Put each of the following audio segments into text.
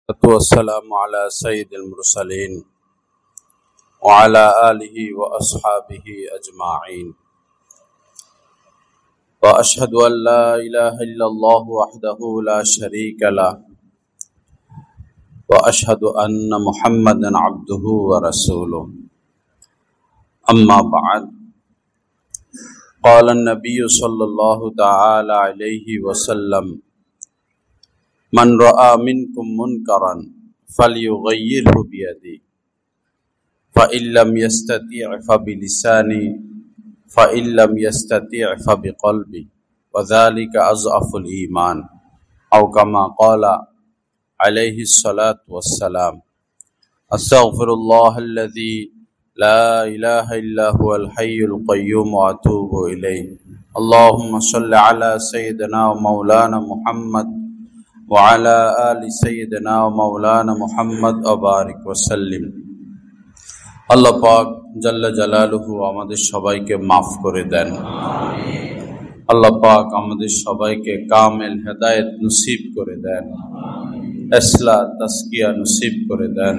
والسلام على سيد المرسلين وعلى آله وأصحابه أجمعين وأشهد أن لا إله إلا الله وحده لا شريك له وأشهد أن محمدا عبده ورسوله أما بعد قال النبي صلى الله تعالى عليه وسلم من رأى منكم منكرا فليغيره بيده فإن لم يستطع فبلسانه فإن لم يستطع فبقلبه وذلك أضعف الإيمان أو كما قال عليه الصلاة والسلام أستغفر الله الذي لا إله إلا هو الحي القيوم وأتوب إليه اللهم صل على سيدنا ومولانا محمد وعلى آل سيدنا ومولانا محمد وبارك وسلم আল্লাহ পাক জাল্লা জালালুহু আমাদের সবাইকে মাফ করে দেন। আল্লাহ পাক আমাদের সবাইকে কামেল হেদায়েত নসিব করে দেন, ইসলাহ তাসকিয়া নসিব করে দেন।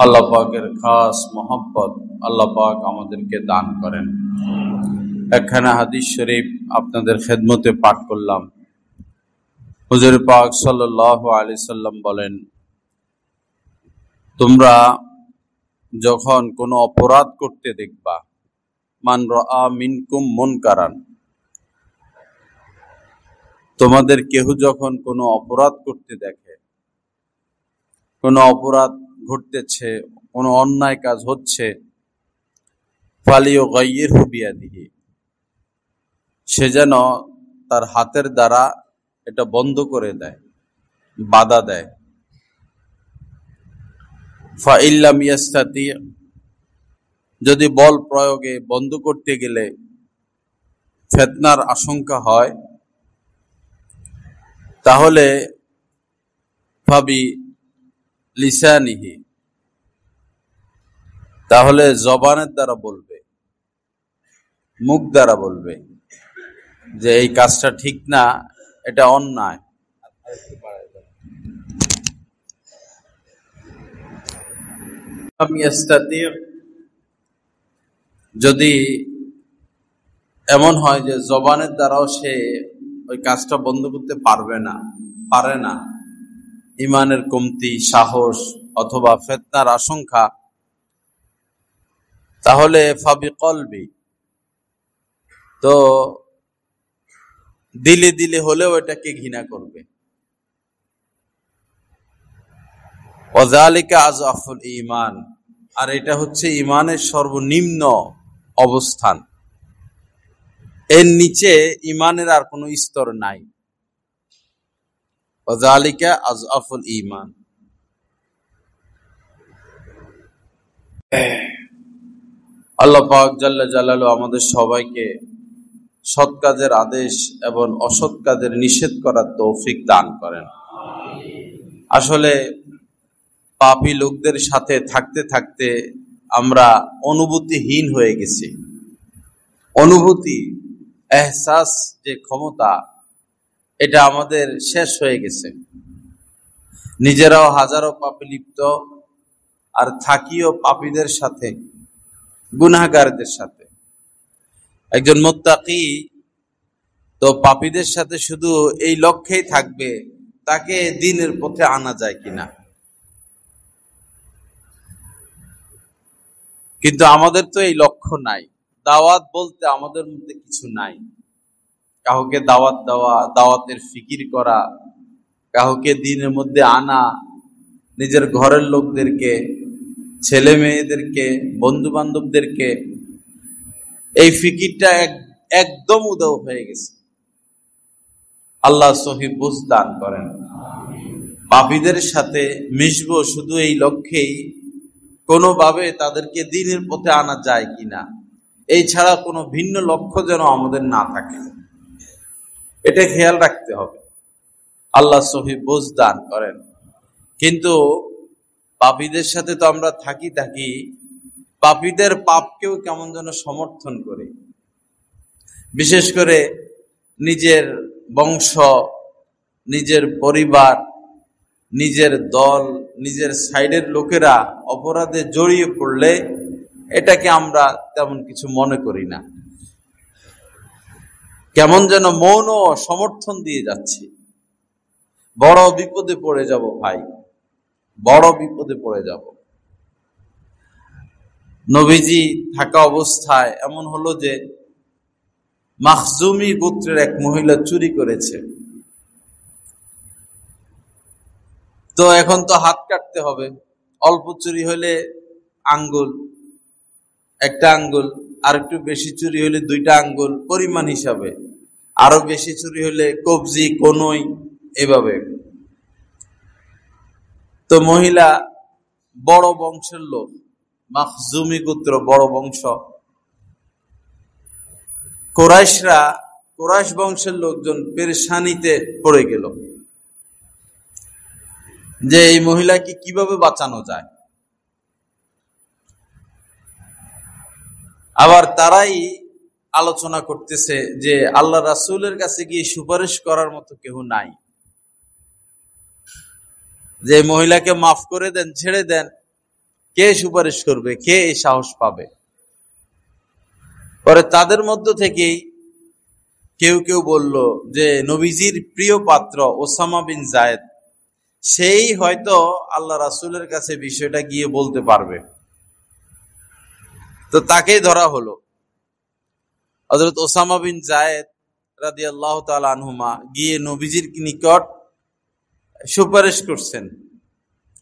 আল্লাহ পাকের খাস মহব্বত আল্লাহ পাক আমাদেরকে দান করেন। একখানা হাদিস শরীফ আপনাদের খেদমতে পাঠ করলাম। হুজুর পাক সাল্লাল্লাহু আলাইহি সাল্লাম বলেন, তোমরা যখন কোনো অপরাধ করতে দেখবা, মান রাআ মিনকুম মুনকারান, তোমাদের কেহ যখন কোনো অপরাধ করতে দেখে, কোনো অপরাধ ঘটতেছে, কোনো অন্যায় কাজ হচ্ছে, ফালিয়ুগাইয়িরহু বিয়াদিহি, সে যেন তার হাতের দ্বারা এটা বন্ধ করে দেয়, বাধা দেয়। ফাইন লাম ইয়াস্তাতি, যদি বল প্রয়োগে বন্ধ করতে গেলে ফিতনার আশঙ্কা হয়, তাহলে ফাবি লিসানিহি, তাহলে জবানের দ্বারা বলবে, মুখ দ্বারা বলবে যে এই কাজটা ঠিক না, এটা অন্যায়। যদি এমন হয় যে জবানের দ্বারাও সে ওই কাজটা বন্ধ করতে পারে না, ইমানের কমতি, সাহস অথবা ফিতনার আশঙ্কা, তাহলে ফাবি কলবি, তো দিলে দিলে হলেও এটাকে ঘৃণা করবে। ওয়াযালিকা আযআফুল ঈমান, আর এটা হচ্ছে ঈমানের সর্বনিম্ন অবস্থান, এর নিচে ঈমানের আর কোনো স্তর নাই। ওয়াযালিকা আযআফুল ঈমান। আল্লাহ পাক জাল্লা জালালুহু আমাদের সবাইকে সৎ কাজের আদেশ এবং অসৎ কাজের নিষেধ করার তৌফিক দান করেন। আসলে পাপী লোকদের সাথে থাকতে থাকতে আমরা অনুভূতিহীন হয়ে গেছি। অনুভূতি, এহসাস যে ক্ষমতা, এটা আমাদের শেষ হয়ে গেছে। নিজেরাও হাজারো পাপে লিপ্ত, আর থাকিও পাপীদের সাথে, গুনাহগারদের সাথে। একজন মুত্তাকি তো পাপীদের সাথে শুধু এই লক্ষ্যেই থাকবে, তাকে দ্বীনের পথে আনা যায় কিনা। কিন্তু আমাদের তো এই লক্ষ্য নাই। দাওয়াত বলতে আমাদের মধ্যে কিছু নাই। কাউকে দাওয়াত দেওয়া, দাওয়াতের ফিকির করা, কাউকে দ্বীনের মধ্যে আনা, নিজের ঘরের লোকদেরকে, ছেলে মেয়েদেরকে, বন্ধু বান্ধবদেরকে, এই ফিকিরটা একদম উদাও হয়ে গেছে। আল্লাহ সহিহ বুঝ দান করেন। পাপীদের সাথে মিশবো শুধু এই লক্ষ্যেই, কোনোভাবে তাদেরকে দ্বীনের পথে আনা যায় কিনা, এই ছাড়া কোনো ভিন্ন লক্ষ্য যেন আমাদের না থাকে, এটা খেয়াল রাখতে হবে। আল্লাহ সহিহ বুঝ দান করেন। কিন্তু পাপীদের সাথে তো আমরা থাকি, পাপীদের পাপকেও কেমন যেন সমর্থন করি। বিশেষ করে নিজের বংশ, নিজের পরিবার, নিজের দল, নিজের সাইডের লোকেরা অপরাধে জড়িয়ে পড়লে এটাকে আমরা তেমন কিছু মনে করি না, কেমন যেন মৌন সমর্থন দিয়ে যাচ্ছি। বড় বিপদে পড়ে যাব ভাই, বড় বিপদে পড়ে যাব। নবীজি থাকা অবস্থায় এমন হলো যে মাখজুমি গোত্রের এক মহিলা চুরি করেছে। তো এখন তো হাত কাটতে হবে। অল্প চুরি হলে আঙ্গুল, একটা আঙ্গুল, আর একটু বেশি চুরি হলে দুইটা আঙ্গুল পরিমাণ হিসাবে, আরো বেশি চুরি হলে কবজি, কনুই, এভাবে। তো মহিলা বড় বংশের লোক, মাখজুমি গোত্র, বড় বংশ। কুরাইশ বংশের লোকজন পেরেশানিতে পড়ে গেল যে এই মহিলাকে কিভাবে বাঁচানো যায়। আবার তারাই আলোচনা করতেছে যে আল্লাহ রাসূলের কাছে গিয়ে সুপারিশ করার মতো কেউ নাই, যে মহিলাকে মাফ করে দেন, ছেড়ে দেন, কে সুপারিশ করবে, কে এই সাহস পাবে। পরে তাদের মধ্য থেকেই কেউ কেউ বলল যে নবীজির প্রিয় পাত্র ওসামা বিন জায়েদ, সেই হয়তো আল্লাহ রাসূলের কাছে বিষয়টা গিয়ে বলতে পারবে। তো তাকেই ধরা হলো। হযরত ওসামা বিন জায়েদ রাদিয়াল্লাহু তাআলা আনহুমা গিয়ে নবীজির নিকট সুপারিশ করছেন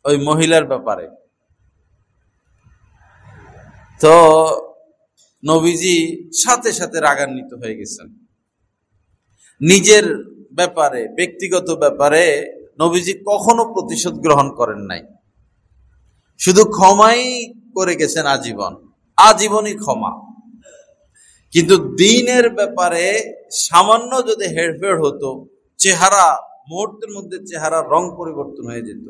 ওই মহিলার ব্যাপারে। তো নবীজি সাথে সাথে রাগান্বিত হয়ে গেছেন। নিজের ব্যাপারে, ব্যক্তিগত ব্যাপারে নবীজি কখনো প্রতিশোধ গ্রহণ করেন নাই, শুধু ক্ষমাই করে গেছেন আজীবনই ক্ষমা। কিন্তু দ্বীনের ব্যাপারে সামান্য যদি হেরফের হতো, চেহারা মুহূর্তের মধ্যে চেহারার রং পরিবর্তন হয়ে যেত।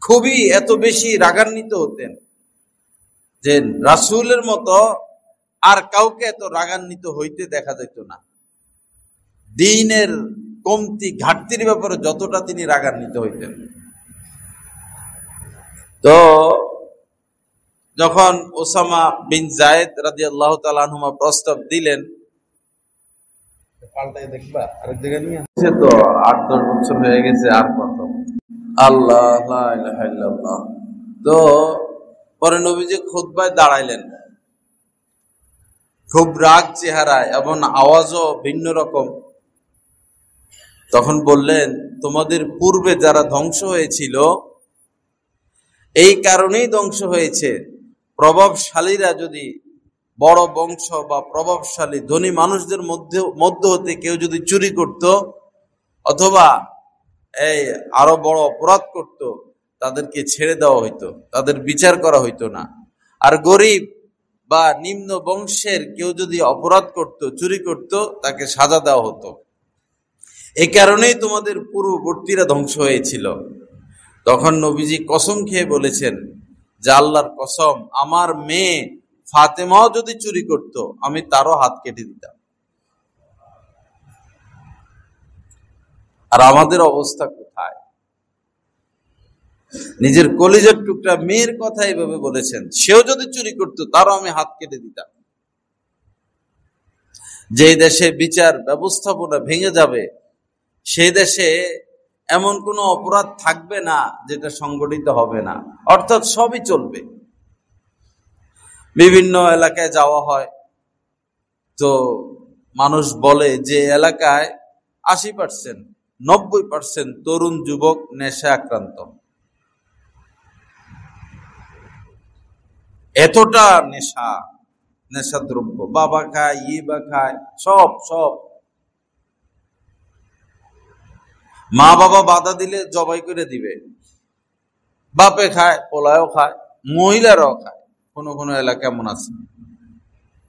খুবই এত বেশি রাগান্বিত হতেন যে রাসূলের মতো আর কাউকে এত রাগান্বিত হইতে দেখা যেত না। দ্বীনের কমতি, ঘাটতির ব্যাপারে যতটা তিনি রাগান্বিত হইতেন। তো যখন ওসামা বিন জায়েদ রাদিয়াল্লাহু তাআলা আনহুমা প্রস্তাব দিলেন, পাল্টাই দেখবা আরেক জায়গায় নিয়ে আসছে, তো ৮-১০ বছর হয়ে গেছে, আর কত। আল্লাহ, লা ইলাহা ইল্লাল্লাহ। তো পরে নবীজি খুতবায় দাঁড়াইলেন খুব রাগ চেহারায় এবং আওয়াজও ভিন্ন রকম। তখন বললেন, তোমাদের পূর্বে যারা ধ্বংস হয়েছিল এই কারণেই ধ্বংস হয়েছে, প্রভাবশালীরা যদি, বড় বংশ বা প্রভাবশালী ধনী মানুষদের মধ্য হতে কেউ যদি চুরি করত অথবা এই আরো বড় অপরাধ করত, তাদেরকে ছেড়ে দেওয়া হইতো, তাদের বিচার করা হইতো না। আর গরিব বা নিম্ন বংশের কেউ যদি অপরাধ করত, চুরি করত, তাকে সাজা দেওয়া হতো। এই কারণেই তোমাদের পূর্ববর্তীরা ধ্বংস হয়েছিল। তখন নবীজি কসম খেয়ে বলেছেন যে আল্লাহর কসম, আমার মেয়ে ফাতেমাও যদি চুরি করত আমি তারও হাত কেটে দিতাম। আর আমাদের অবস্থা কোথায়? নিজের কলিজার টুকরা মেয়ের কথা এইভাবে বলেছেন, সেও যদি চুরি করত তারও আমি হাত কেটে দিতাম। যে দেশে বিচার ব্যবস্থাপনা ভেঙে যাবে, সেই দেশে এমন কোনো অপরাধ থাকবে না যেটা সংগঠিত হবে না, অর্থাৎ সবই চলবে। বিভিন্ন এলাকায় যাওয়া হয়, তো মানুষ বলে যে এলাকায় ৮০%, ৯০% তরুণ যুবক নেশা আক্রান্ত। এতটা নেশাদ্রব্য, বাবা খায়, ইবা খায়, সব। মা বাবা বাধা দিলে জবাই করে দিবে। বাপে খায়, পোলায়ও খায়, মহিলারাও খায়। কোন কোন এলাকা এমন আছে,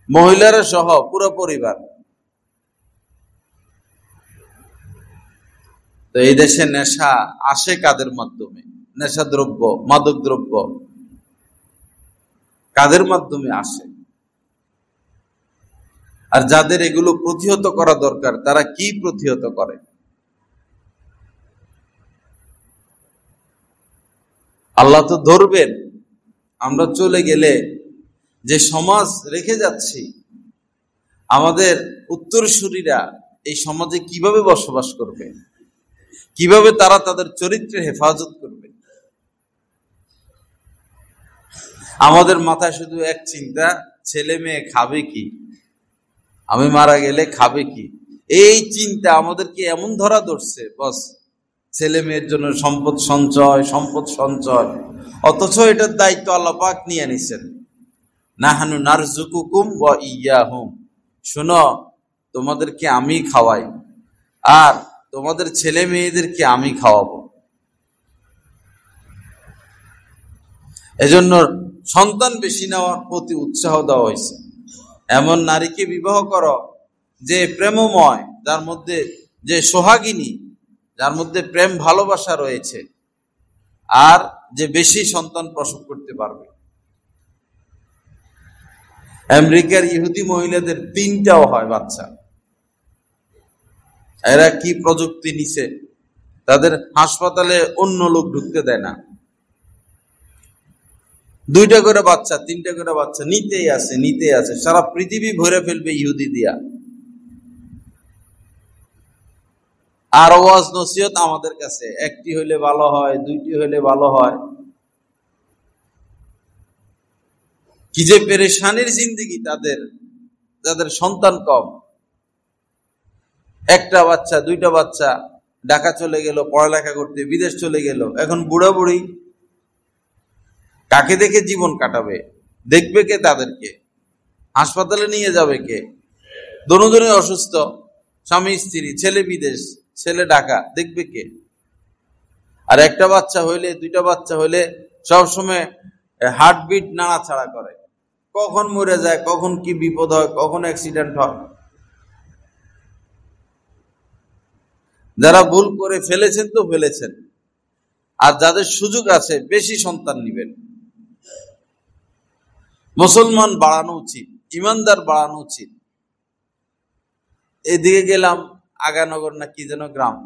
মহিলারা সহ পুরো পরিবার। তো এই দেশে নেশা আসে কাদের মাধ্যমে? নেশাদ্রব্য, মাদক দ্রব্য কাদের মাধ্যমে আসে? আর যাদের এগুলো প্রতিহত করা দরকার, তারা কি প্রতিহত করে? আল্লাহ তো ধরবেন। আমরা চলে গেলে যে সমাজ রেখে যাচ্ছি, আমাদের উত্তরসূরিরা এই সমাজে কিভাবে বসবাস করবে, কিভাবে তারা তাদের চরিত্রের হেফাজত করবে। আমাদের মাথায় শুধু এক চিন্তা, ছেলে মেয়ে খাবে কি, আমি মারা গেলে খাবে কি। এই চিন্তা আমাদেরকে এমন ধরা ধরছে, বস ছেলে মেয়ের জন্য সম্পদ সঞ্চয়। অথচ এটার দায়িত্ব আল্লাহ পাক নিয়ে নিছেন। নাহানু নারযুকুকুম ওয়া ইয়াহুম, শোনো তোমাদেরকে আমি খাওয়াই আর তোমাদের ছেলে মেয়েদেরকে আমি খাওয়াবো। এজন্য সন্তান বেশি নেওয়ার প্রতি উৎসাহ দেওয়া হয়েছে। এমন নারীকে বিবাহ করো যে প্রেমময়, যার মধ্যে যে সোহাগিনী, যার মধ্যে প্রেম ভালোবাসা রয়েছে, আর যে বেশি সন্তান প্রসব করতে পারবে। আমেরিকার ইহুদি মহিলাদের 3টাও হয় বাচ্চা। এরা কি প্রযুক্তি নিছে, তাদের হাসপাতালে অন্য লোক ঢুকতে দেয় না। 2টা করে বাচ্চা, 3টা করে বাচ্চা নিতেই আছে। সারা পৃথিবী ভরে ফেলবে ইহুদি দিয়া। আর ওয়াজ নসিহত আমাদের কাছে, 1টি হইলে ভালো হয়, 2টি হইলে ভালো হয়। কি যে পেরেশানির জিন্দেগি তাদের, যাদের সন্তান কম। 1টা বাচ্চা 2টা বাচ্চা ঢাকা চলে গেল পড়ালেখা করতে, বিদেশ চলে গেল। এখন বুড়া বুড়ি কাকে দেখে জীবন কাটাবে, দেখবে কে তাদেরকে, হাসপাতালে নিয়ে যাবে কে? দুজনে অসুস্থ, স্বামী স্ত্রী, ছেলে বিদেশ, ছেলে ঢাকা, দেখবে কে? আর 1টা বাচ্চা হইলে 2টা বাচ্চা হইলে সবসময় হার্টবিট নাড়াছাড়া করে, কখন মরে যায়, কখন কি বিপদ হয়, কখন অ্যাক্সিডেন্ট হয়। যারা ভুল করে ফেলেছেন তো ফেলেছেন, আর যাদের সুযোগ আছে বেশি সন্তান নিবেন। মুসলমান বাড়ানো উচিত, ইমানদার বাড়ানো উচিত। এদিকে গেলাম আগানগর না কি যেন গ্রাম,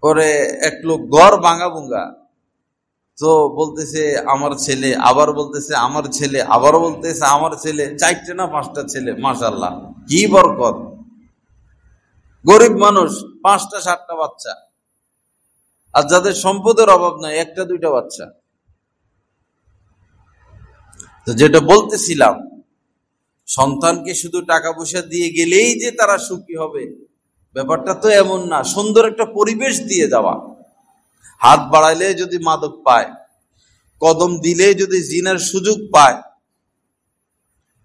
পরে এক লোক গড় ভাঙা ভুঙ্গা, তো বলতেছে আমার ছেলে, আবার বলতেছে আমার ছেলে, আবারও বলতেছে আমার ছেলে। 4টে না 5টা ছেলে, মাশাআল্লাহ কি বরকত। গরিব মানুষ 5টা 7টা বাচ্চা, আর যাদের সম্পদের অভাব নাই 1টা 2টা বাচ্চা। তো যেটা বলতেছিলাম, সন্তানকে শুধু টাকা পয়সা দিয়ে গেলেই যে তারা সুখী হবে, ব্যাপারটা তো এমন না। সুন্দর একটা পরিবেশ দিয়ে যাওয়া, হাত বাড়াইলে যদি মাদক পায়, কদম দিলে যদি জিনার সুযোগ পায়,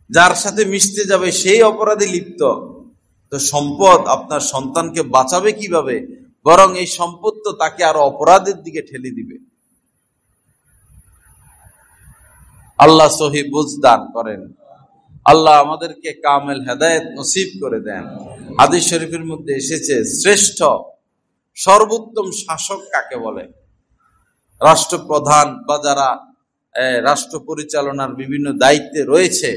যার সাথে মিশতে যাবে সেই অপরাধে লিপ্ত, তো সম্পদ আপনার সন্তানকে বাঁচাবে কিভাবে? বরং এই সম্পদ তো তাকে আরো অপরাধের দিকে ঠেলে দিবে। আল্লাহ সহি বুঝ দান করেন। আল্লাহ আমাদেরকে কামেল হেদায়েত নসিব করে দেন। হাদিস শরীফের মধ্যে এসেছে, শ্রেষ্ঠ সর্বোত্তম শাসক কাকে বলে? রাষ্ট্রপ্রধান বা যারা রাষ্ট্র পরিচালনার বিভিন্ন দায়িত্বে রয়েছে,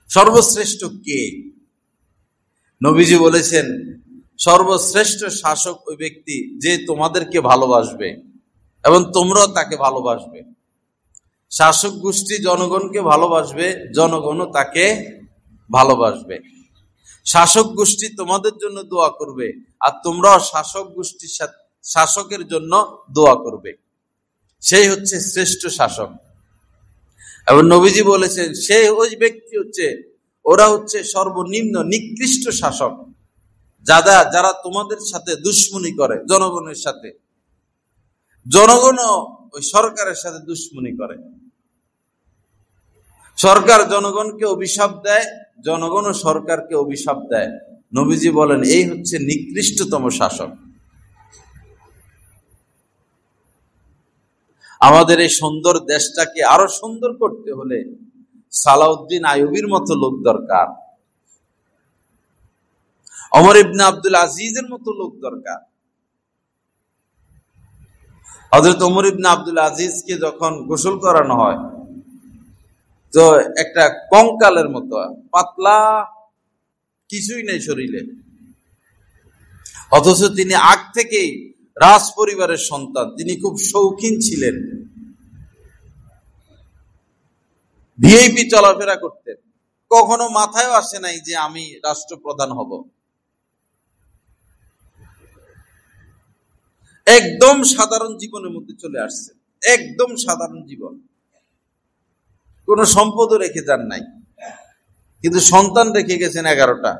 সর্বশ্রেষ্ঠ কে? নবীজি বলেছেন, সর্বশ্রেষ্ঠ শাসক ওই ব্যক্তি যে তোমাদেরকে ভালোবাসবে এবং তোমরাও তাকে ভালোবাসবে। শাসক গোষ্ঠী জনগণকে ভালোবাসবে, জনগণও তাকে ভালোবাসবে। শাসক গোষ্ঠী তোমাদের জন্য দোয়া করবে, আর তোমরাও শাসক গোষ্ঠীর সাথে শাসকের জন্য দোয়া করবে। সেই হচ্ছে শ্রেষ্ঠ শাসক। এবং নবীজি বলেছেন, সেই ওই ব্যক্তি হচ্ছে, ওরা হচ্ছে সর্বনিম্ন নিকৃষ্ট শাসক, যারা তোমাদের সাথে দুশ্মনী করে, জনগণের সাথে। জনগণও ওই সরকারের সাথে দুশ্মনী করে। সরকার জনগণকে অভিশাপ দেয়, জনগণও সরকারকে অভিশাপ দেয়। নবীজি বলেন, এই হচ্ছে নিকৃষ্টতম শাসক। আমাদের এই সুন্দর দেশটাকে আরো সুন্দর করতে হলে সালাউদ্দিন আইয়ুবীর মতো লোক দরকার, ওমর ইবনে আব্দুল আজিজের মতো লোক দরকার। হযরত ওমর ইবনে আব্দুল আজিজকে যখন গোসল করানো হয়, তো একটা কঙ্কালের মতো পাতলা, কিছুই নেই শরীরে, অথচ তিনি আগ থেকেই রাজ পরিবারের সন্তান, তিনি খুব শৌখিন ছিলেন, ভিআইপি চলাফেরা করতেন, কখনো মাথায় আসে নাই যে আমি রাষ্ট্রপ্রধান হব। একদম সাধারণ জীবনের মধ্যে চলে আসছে, একদম সাধারণ জীবন, কোন সম্পদও রেখে যান নাই, কিন্তু সন্তান রেখে গেছেন 11টা।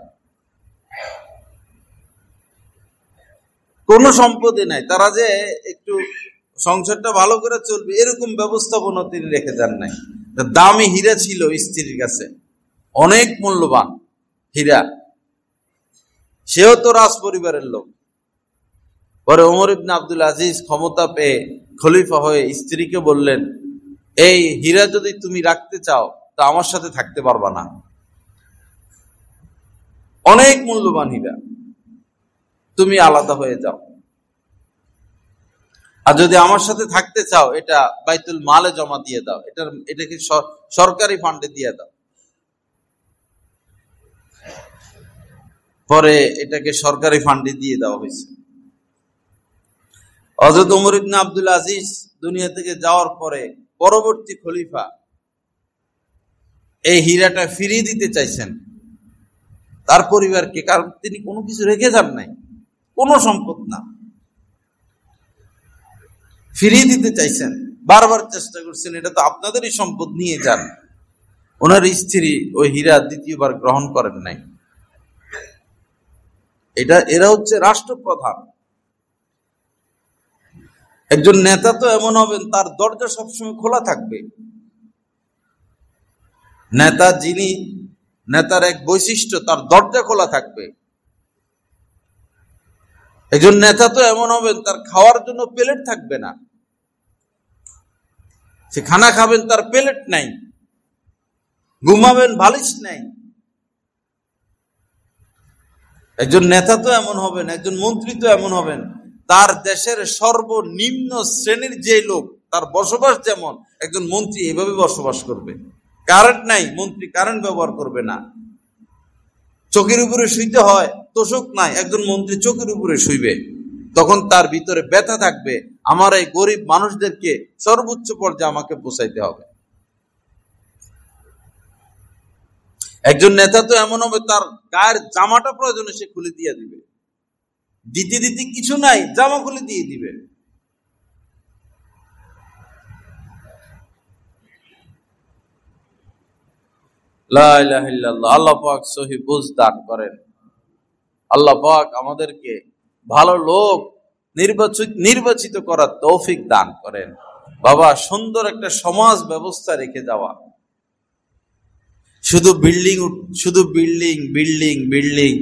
কোন সম্পদই নাই, তারা যে একটু সংসারটা ভালো করে চলবে এরকম ব্যবস্থাপনা তিনি রেখে যান নাই। দামি হীরা ছিল স্ত্রীর কাছে, অনেক মূল্যবান হীরা, সেও তো রাজ পরিবারের লোক। পরে ওমর ইবনে আব্দুল আজিজ ক্ষমতা পেয়ে খলিফা হয়ে স্ত্রীকে বললেন, এই হীরা যদি তুমি রাখতে চাও তা আমার সাথে থাকতে পারবা না, অনেক মূল্যবান হীরা, তুমি আলাদা হয়ে যাও। আর যদি আমার সাথে থাকতে চাও এটা বাইতুল মালে জমা দিয়ে দাও, এটাকে সরকারি ফান্ডে দিয়ে দাও। পরে এটাকে সরকারি ফান্ডে দিয়ে দেওয়া হয়েছে। হযরত ওমর ইবনে আব্দুল আজিজ দুনিয়া থেকে যাওয়ার পরে পরবর্তী খলিফা এই হীরাটা ফিরিয়ে দিতে চাইছেন তার পরিবারকে, কারণ তিনি কোনো কিছু রেখে যান নাই, কোনো সম্পদ না, ফিরিয়ে দিতে চাইছেন, বারবার চেষ্টা করছেন, এটা তো আপনাদেরই সম্পদ, নিয়ে যান। ওনার স্ত্রী ওই হীরা দ্বিতীয়বার গ্রহণ করেন নাই। এরা হচ্ছে রাষ্ট্রপ্রধান। একজন নেতা তো এমন হবেন তার দরজা সবসময় খোলা থাকবে। নেতার এক বৈশিষ্ট্য, তার দরজা খোলা থাকবে। একজন নেতা তো এমন হবেন তার খাওয়ার জন্য প্লেট থাকবে না, সে খানা খাবেন তার প্লেট নাই, ঘুমাবেন বালিশ নাই। একজন নেতা তো এমন হবেন, একজন মন্ত্রী তো এমন হবেন, তার দেশের সর্বনিম্ন শ্রেণীর যে লোক তার বসবাস যেমন, একজন মন্ত্রী এভাবে বসবাস করবে। কারেন্ট নাই, মন্ত্রী কারেন্ট ব্যবহার করবে না। চোখের উপরে শুইতে হয়, তোষক নাই, একজন মন্ত্রী চোখের উপরে শুইবে। তখন তার ভিতরে ব্যথা থাকবে, আমার এই গরিব মানুষদেরকে সর্বোচ্চ পর্যায়ে আমাকে পৌঁছাইতে হবে। একজন নেতা তো এমন হবে তার গায়ের জামাটা প্রয়োজনে সে খুলে দিয়ে দিবে, দিতে কিছু নাই, জামা খুলে দিয়ে দিবে। লা ইলাহা ইল্লাল্লাহ। আল্লাহ পাক সহি বুঝ দান করেন। আল্লাহ পাক আমাদেরকে ভালো লোক নির্বাচিত করার তৌফিক দান করেন। বাবা, সুন্দর একটা সমাজ ব্যবস্থা রেখে যাওয়া, শুধু বিল্ডিং বিল্ডিং,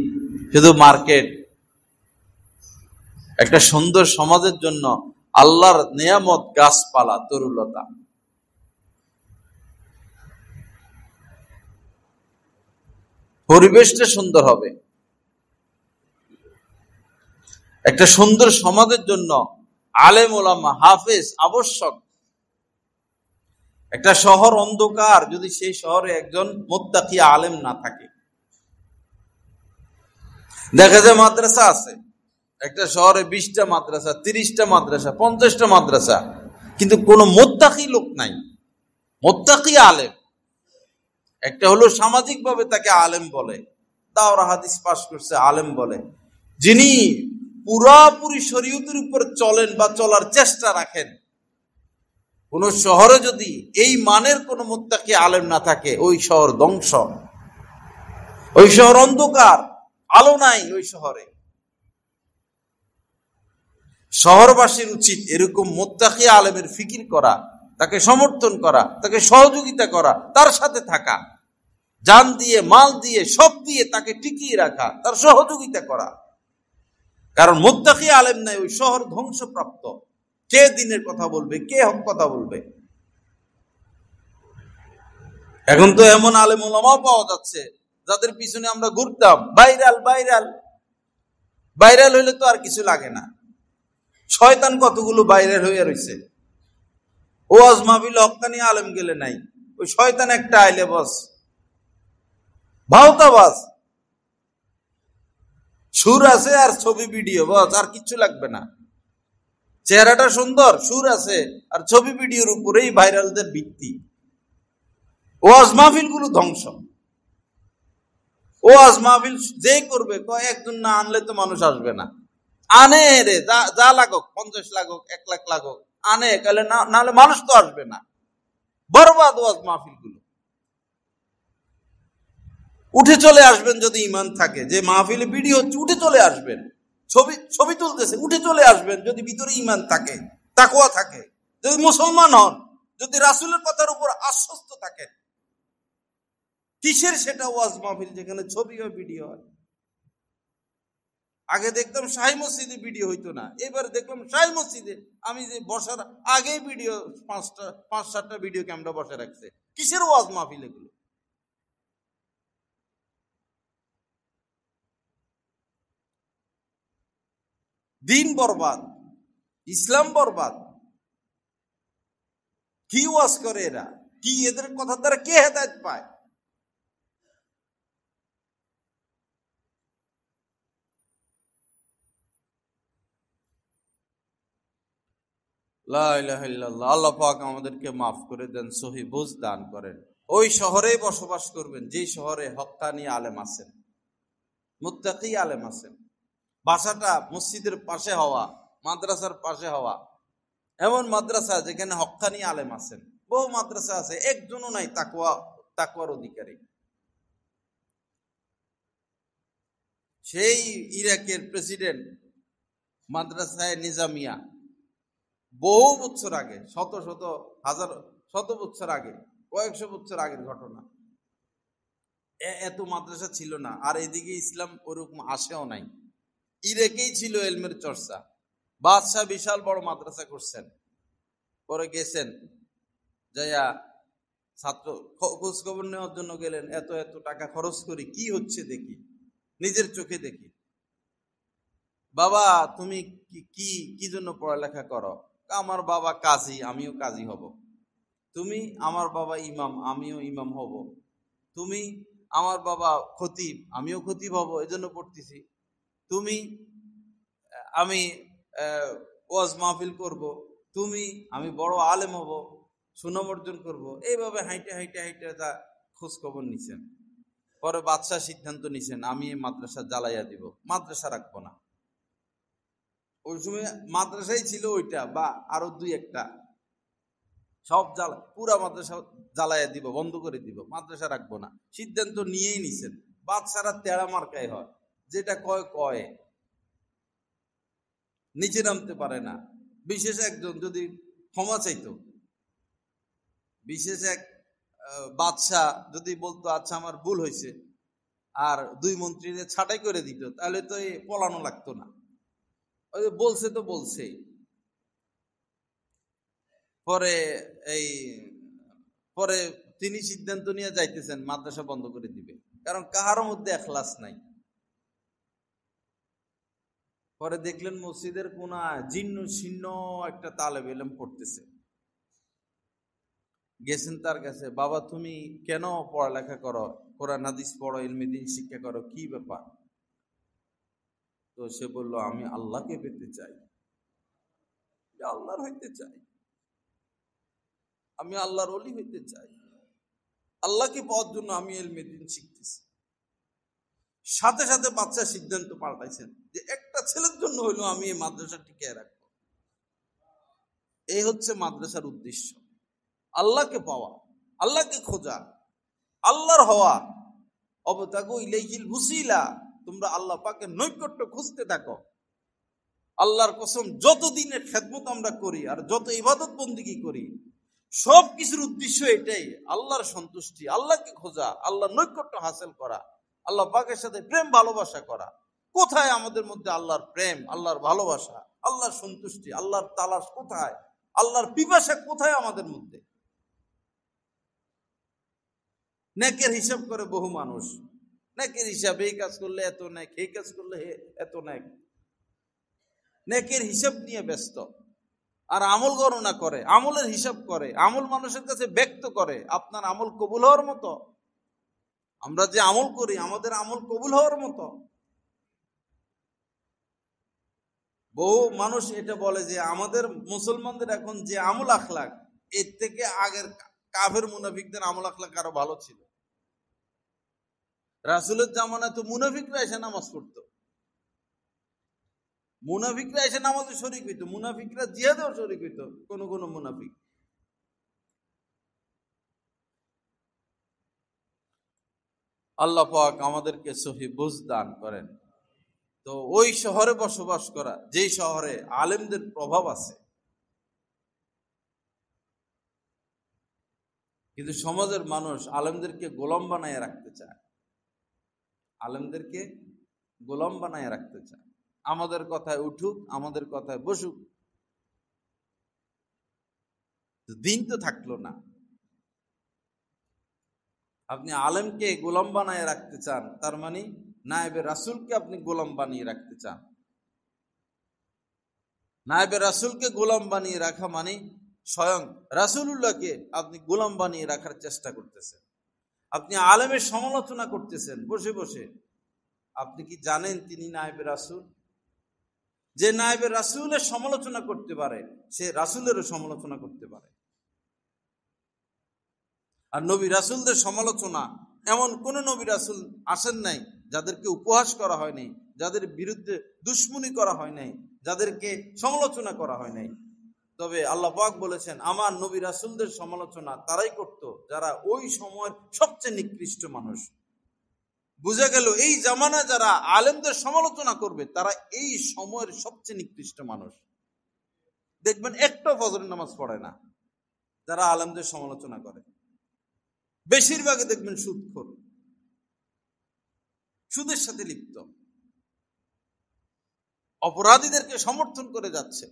শুধু মার্কেট। একটা সুন্দর সমাজের জন্য আল্লাহর নিয়ামত, গাছপালা, তরুলতা, পরিবেশটা সুন্দর হবে। একটা সুন্দর সমাজের জন্য আলেম ওলামা, হাফেজ আবশ্যক। একটা শহর অন্ধকার যদি সেই শহরে একজন মুত্তাকি আলেম না থাকে। দেখা যায় মাদ্রাসা আছে একটা শহরে, 20টা মাদ্রাসা, 30টা মাদ্রাসা, 50টা মাদ্রাসা, কিন্তু কোনো মুত্তাকি লোক নাই, মুত্তাকি আলেম। একটা হলো সামাজিক ভাবে তাকে আলেম বলে, দাওরা হাদিস পাশ করছে আলেম বলে, যিনি পুরাপুরি শরীয়তের উপর চলেন বা চলার চেষ্টা রাখেন। কোন শহরে যদি এই মানের কোন মুত্তাকি আলেম না থাকে, ওই শহর ধ্বংস, ওই শহর অন্ধকার, আলো নাই ওই শহরে। শহরবাসীর উচিত এরকম মুত্তাকি আলেমের ফিকির করা, তাকে সমর্থন করা, তাকে সহযোগিতা করা, তার সাথে থাকা, জান দিয়ে, মাল দিয়ে, সব দিয়ে তাকে টিকিয়ে রাখা, তার সহযোগিতা করা। কারণ মুত্তাকি আলেম নাই, ওই শহর ধ্বংসপ্রাপ্ত। কে দিনের কথা বলবে, কে হক কথা বলবে? এখন তো এমন আলেম ওলামাও পাওয়া যাচ্ছে যাদের পিছনে আমরা ঘুরতাম, ভাইরাল হইলে তো আর কিছু লাগে না। শয়তান কতগুলো ভাইরাল হয়ে রয়েছে। ওয়াজ মাহফিল হক্কানি আলেম গেলে নাই, ওই শয়তান একটা আইলে বস ভাওতাবাজ, সুর আছে আর ছবি ভিডিও, বস আর কিচ্ছু লাগবে না। চেহারাটা সুন্দর, সুর আছে, আর ছবি ভিডিওর উপরেই ভাইরালদের ভিত্তি। ওয়াজ মাহফিল গুলো ধ্বংস। ওয়াজ মাহফিল যে করবে, একজন না আনলে তো মানুষ আসবে না। আনে রে, যা লাগুক, 50 লাগুক, 1 লাখ লাগুক, আনে, নাহলে মানুষ তো আসবে না। বরবাদ ওয়াজ মাহফিল গুলো। উঠে চলে আসবেন যদি ইমান থাকে, যে মাহফিলে ভিডিও হচ্ছে উঠে চলে আসবেন। ছবি তুলতেছে, উঠে চলে আসবেন যদি ভিতরে ইমান থাকে, তাকওয়া থাকে, যদি মুসলমান হন, যদি রাসূলের কথার উপর আশ্বস্ত থাকেন। কিসের সেটা ওয়াজ মাহফিল যেখানে ছবি হয়, ভিডিও হয়। আগে দেখতাম শাহী মসজিদে ভিডিও হইতো না, এবার দেখলাম শাহী মসজিদে আমি যে বসার আগে ভিডিও 5-7টা ভিডিও ক্যামেরা বসে রাখছে। কিসের ওয়াজ মাহফিল এগুলো? দিন বরবাদ, ইসলাম বরবাদ। কি ওয়াজ করে এরা? কি এদের কথা দ্বারা কে হেদায়েত পায়? লা ইলাহা ইল্লাল্লাহ। আল্লাহ পাক আমাদেরকে মাফ করে দেন, সহি বুঝ দান করেন। ওই শহরেই বসবাস করবেন যে শহরে হক্কানি আলেম আছেন, মুত্তাকি আলেম আছেন। বাসাটা মসজিদের পাশে হওয়া, মাদ্রাসার পাশে হওয়া, এমন মাদ্রাসা যেখানে হক্কানি আলেম আছেন। বহু মাদ্রাসা আছে, একজনও নাই তাকওয়ার অধিকারী। সেই ইরাকের প্রেসিডেন্ট মাদ্রাসায় নিজামিয়া, বহু বছর আগে, শত বছর আগে, কয়েকশো বছর আগের ঘটনা। এত মাদ্রাসা ছিল না, আর এদিকে ইসলাম ওরকম আসেও নাই। ইরাকেই ছিল এলমের চর্চা। বাদশাহ বিশাল বড় মাদ্রাসা করছেন, পরে গেছেন, যাইয়া ছাত্র খোঁজ খবর নেওয়ার জন্য গেলেন। এত এত টাকা খরচ করি, কি হচ্ছে দেখি, নিজের চোখে দেখি। বাবা তুমি কি কি জন্য পড়ালেখা করো? আমার বাবা কাজী, আমিও কাজী হব। তুমি? আমার বাবা ইমাম, আমিও ইমাম হব। তুমি? আমার বাবা খতিব, আমিও খতিব হব, এজন্য পড়তেছি। তুমি? আমি ওয়াজ মাহফিল করব। তুমি? আমি বড় আলেম হব, সুনাম অর্জন করব। এইভাবে হাইটে হাইটে হাইটে তা খোঁজ খবর নিছেন। পরে বাদশাহ সিদ্ধান্ত নিছেন, আমি এই মাদ্রাসা জ্বালাইয়া দিব, মাদ্রাসা রাখবো না। ওই সময় মাদ্রাসাই ছিল ওইটা, বা আরো 2-1টা, সব পুরা মাদ্রাসা জ্বালাইয়া দিব, বন্ধ করে দিব, মাদ্রাসা রাখবো না। সিদ্ধান্ত নিয়েই নিছেন। বাদশারা তেড়া মার্কায় হয়, যেটা কয় নিচে নামতে পারে না। বিশেষ একজন যদি ক্ষমা চাইতো, বিশেষ এক বাদশাহ যদি বলতো আচ্ছা আমার ভুল হয়েছে, আর 2 মন্ত্রীদের ছাঁটাই করে দিত, তাহলে তো পলানো লাগতো না। ওই বলছে তো বলছেই। পরে তিনি সিদ্ধান্ত নিয়ে যাইতেছেন মাদ্রাসা বন্ধ করে দিবে, কারণ কাহারও মধ্যে এখলাস নাই। পরে দেখলেন মসজিদের কোনায় জীর্ণ শীর্ণ একটা তালেব ইলম পড়তেছে। গেছেন তার কাছে, বাবা তুমি কেন পড়ালেখা করো, কোরআন হাদিস পড়ো, ইলমে দ্বীন শিক্ষা করো, কি ব্যাপার? তো সে বলল, আমি আল্লাহকে পেতে চাই, আল্লাহর হইতে চাই, আমি আল্লাহর ওলি হইতে চাই, আল্লাহকে পাওয়ার জন্য আমি ইলমে দ্বীন শিখতেছি। সাথে সাথে বাচ্চা সিদ্ধান্ত পাল্টাইছেন যে একটা ছেলের জন্য হইলো আমি এই মাদ্রাসা টিকিয়ে রাখবো। এই হচ্ছে মাদ্রাসার উদ্দেশ্য, আল্লাহকে পাওয়া, আল্লাহকে খোঁজা, আল্লাহর হওয়া। অবতাগু ইলাইহিল ওসিলা, তোমরা আল্লাহ পাকের নৈকট্য খুঁজতে থাকো। আল্লাহর কসম, যত দিনের খেদমত আমরা করি আর যত ইবাদত বন্দেগী করি, সব কিছুর উদ্দেশ্য এটাই, আল্লাহর সন্তুষ্টি, আল্লাহকে খোঁজা, আল্লাহর নৈকট্য হাসিল করা, আল্লাহ পাকের সাথে প্রেম ভালোবাসা করা। কোথায় আমাদের মধ্যে আল্লাহর প্রেম, আল্লাহর ভালোবাসা, আল্লাহর সন্তুষ্টি, আল্লাহর তালাশ কোথায়, আল্লাহর পিপাসা কোথায় আমাদের মধ্যে? নেকের হিসাব করে বহু মানুষ, নেকের হিসাব, এই কাজ করলে এত নেক, এই কাজ করলে এত নেক, নেকের হিসাব নিয়ে ব্যস্ত। আর আমল গণনা করে, আমলের হিসাব করে, আমল মানুষের কাছে ব্যক্ত করে আপনার আমল কবুল হওয়ার মতো। আমরা যে আমল করি, আমাদের আমল কবুল হওয়ার মতো। বহু মানুষ এটা বলে যে আমাদের মুসলমানদের এখন যে আমল আখলাক, এর থেকে আগের কাফের মুনাফিকদের আমল আখলাক আরো ভালো ছিল। রাসূলের জামানায় তো মুনাফিকরা এসে নামাজ পড়তো, মুনাফিকরা এসে নামাজে শরীক হইতো, মুনাফিকরা জিহাদেও শরীক হইতো। কোন কোন মুনাফিক, আল্লাহ পাক আমাদেরকে সহি বুঝ দান করেন। তো ওই শহরে বসবাস করা, যেই শহরে আলেমদের প্রভাব আছে, কিন্তু সমাজের মানুষ আলেমদেরকে গোলাম বানায় রাখতে চায়, আলেমদেরকে গোলাম বানায় রাখতে চায়। আমাদের কথায় উঠুক, আমাদের কথায় বসুক, দিন তো থাকলো না। আপনি আলেমকে গোলাম বানায় রাখতে চান, তার মানে নায়েবে রাসূলকে আপনি গোলাম বানিয়ে রাখতে চান। নায়েবে রাসূলকে গোলাম বানিয়ে রাখা মানে স্বয়ং রাসূলুল্লাহকে আপনি গোলাম বানিয়ে রাখার চেষ্টা করতেছেন। আপনি আলেমের সমালোচনা করতেছেন বসে বসে। আপনি কি জানেন তিনি নায়েবে রাসূল? যে নায়েবে রাসূলের সমালোচনা করতে পারে, সে রাসূলেরও সমালোচনা করতে পারে। আর নবী রাসূলদের সমালোচনা, এমন কোন নবী রাসূল আসেন নাই যাদেরকে উপহাস করা হয় নাই, যাদের বিরুদ্ধে দুশমনি করা হয় নাই, যাদেরকে সমালোচনা করা হয় নাই। তবে আল্লাহ পাক বলেছেন, আমার নবী রাসূলদের সমালোচনা তারাই করত যারা ওই সময়ের সবচেয়ে নিকৃষ্ট মানুষ। বুঝা গেল এই জামানা যারা আলেমদের সমালোচনা করবে তারা এই সময়ের সবচেয়ে নিকৃষ্ট মানুষ। দেখবেন একটা ফজরের নামাজ পড়ে না যারা আলেমদের সমালোচনা করে, বেশিরভাগই দেখবেন সুদখোর, সুদের সাথে লিপ্ত, অপরাধীদেরকে সমর্থন করে যাচ্ছে।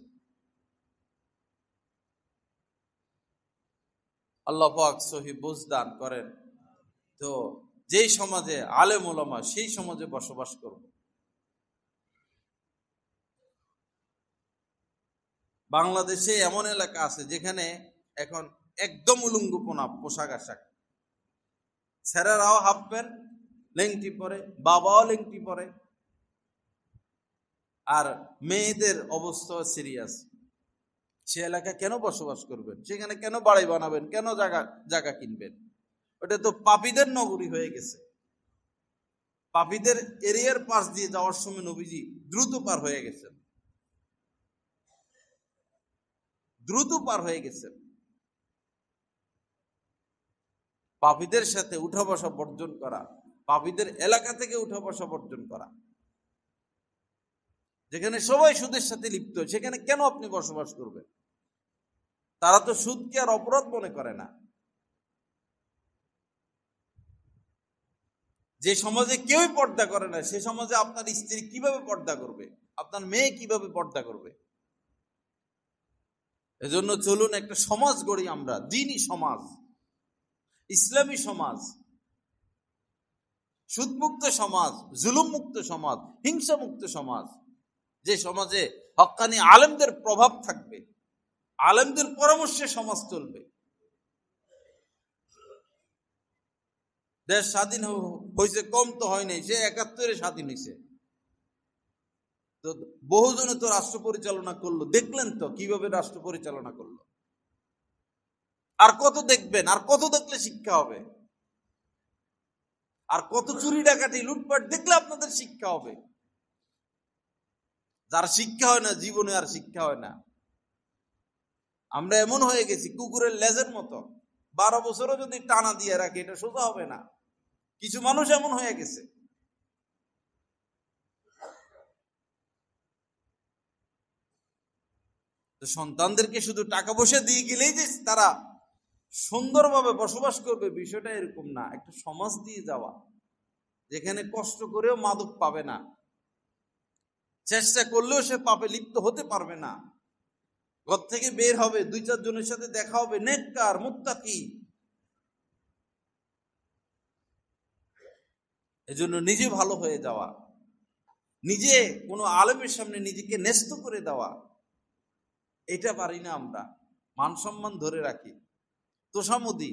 আল্লাহ পাক সহি বুঝ দান করেন। তো যেই সমাজে আলেম ওলামা, সেই সমাজে বসবাস করব। বাংলাদেশে এমন এলাকা আছে যেখানে এখন একদম উলঙ্গপনা পোশাক আশাক, ছেলেরাও হাফ প্যান্ট লেংটি পরে, বাবাও লেংটি পরে, আর মেয়েদের অবস্থা সিরিয়াস। সে এলাকা কেন বসবাস করবেন? সেখানে কেন বাড়ি বানাবেন? কেন জায়গা কিনবেন? ওটা তো পাপীদের নগরী হয়ে গেছে। পাপীদের এরিয়ার পাশ দিয়ে যাওয়ার সময় নবীজি দ্রুত পার হয়ে গেছেন, দ্রুত পার হয়ে গেছেন। পাপীদের সাথে উঠা বসা বর্জন করা, পাপীদের এলাকা থেকে উঠা বসা বর্জন করা। যেখানে সবাই সুদের সাথে লিপ্ত, সেখানে কেন আপনি বসবাস করবেন? তারা তো সুদকে আর অপরাধ মনে করে না। যে সমাজে কেউই পর্দা করে না, সে সমাজে আপনার স্ত্রী কিভাবে পর্দা করবে? আপনার মেয়ে কিভাবে পর্দা করবে? এজন্য চলুন একটা সমাজ গড়ি আমরা, দ্বীনি সমাজ, ইসলামী সমাজ, সুদমুক্ত সমাজ, জুলুম মুক্ত সমাজ, হিংসা মুক্ত সমাজ, যে সমাজে হক্কানি আলেমদের প্রভাব থাকবে, আলেমদের পরামর্শে সমাজ চলবে। দেশ স্বাধীন হয়েছে কম তো হয় নাই, সে ৭১ স্বাধীন হয়েছে। তো বহুজনে তো রাষ্ট্র পরিচালনা করলো, দেখলেন তো কিভাবে রাষ্ট্র পরিচালনা করলো। আর কত দেখবেন? আর কত দেখলে শিক্ষা হবে? আর কত চুরি ডাকাতি লুটপাট দেখলে আপনাদের শিক্ষা হবে? যার শিক্ষা হয় না, জীবনে আর শিক্ষা হয় না। আমরা এমন হয়ে গেছি কুকুরের লেজের মতো, 12 বছরও যদি টানা দিয়ে রাখে এটা সোজা হবে না। কিছু মানুষ এমন হয়ে গেছে। তো সন্তানদেরকে শুধু টাকা পয়সা দিয়ে গেলেই যে তারা সুন্দরভাবে বসবাস করবে, বিষয়টা এরকম না। একটা সমাজ দিয়ে যাওয়া, যেখানে কষ্ট করেও মাদক পাবে না, চেষ্টা করলেও সে পাপে লিপ্ত হতে পারবে না। ঘর থেকে বের হবে, 2-4 জনের সাথে দেখা হবে, নেককার মুত্তাকি। এজন্য নিজে ভালো হয়ে যাওয়া, নিজে কোনো আলেমের সামনে নিজেকে ন্যস্ত করে দেওয়া, এটা পারি না আমরা। মান সম্মান ধরে রাখি, তোষামোদি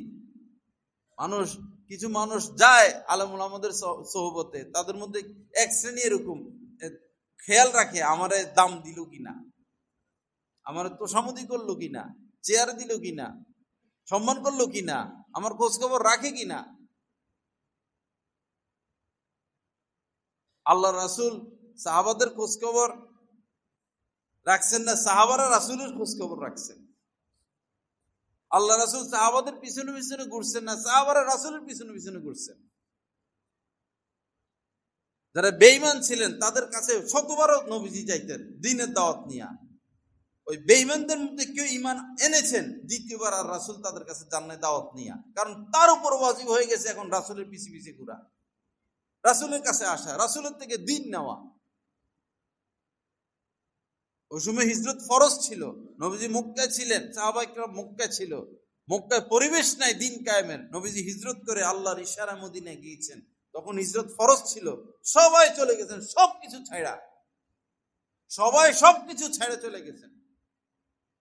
মানুষ, কিছু মানুষ যায় আলেম ওলামাদের সোহবতে, তাদের মধ্যে এক শ্রেণী এরকম খেয়াল রাখে আমারে দাম দিল কিনা, আমার তোষামদি করলো কিনা, চেয়ার দিল কিনা, সম্মান করলো কিনা, আমার খোঁজ খবর রাখে কিনা। আল্লাহ রাসূল সাহাবাদের খোঁজ খবর রাখছেন না, সাহাবারা রাসূলের খোঁজ খবর রাখছেন। আল্লাহ রাসূল সাহাবাদের পিছনে পিছনে ঘুরছেন না, সাহাবারা রাসূলের পিছনে পিছনে ঘুরছেন। যারা বেঈমান ছিলেন তাদের কাছে শতবারও নবীজি যাইতেন দ্বীনের দাওয়াত নিয়া। ওই বেঈমানদের মধ্যে কেউ ঈমান এনেছেন, দ্বিতীয়বার আর রাসূল তাদের কাছে যান নাই দাওয়াত নিয়া, কারণ তার উপর ওয়াজিব হয়ে গেছে এখন রাসূলের পিছে পিছে ঘোরা, রাসূলের কাছে আসা, রাসূলের থেকে দ্বীন নেওয়া। ওই সময় হিজরত ফরজ ছিল, নবীজি মক্কায় ছিলেন, সাহাবায়ে কেরাম মক্কায় ছিল, মক্কায় পরিবেশ নাই দ্বীন কায়েমের। নবীজি হিজরত করে আল্লাহর ইশারায় মদিনায় গিয়েছেন, তখন হিজরত ফরজ ছিল, সবাই চলে গেছেন সবকিছু ছাইড়া, সবাই সবকিছু ছেড়ে চলে গেছেন।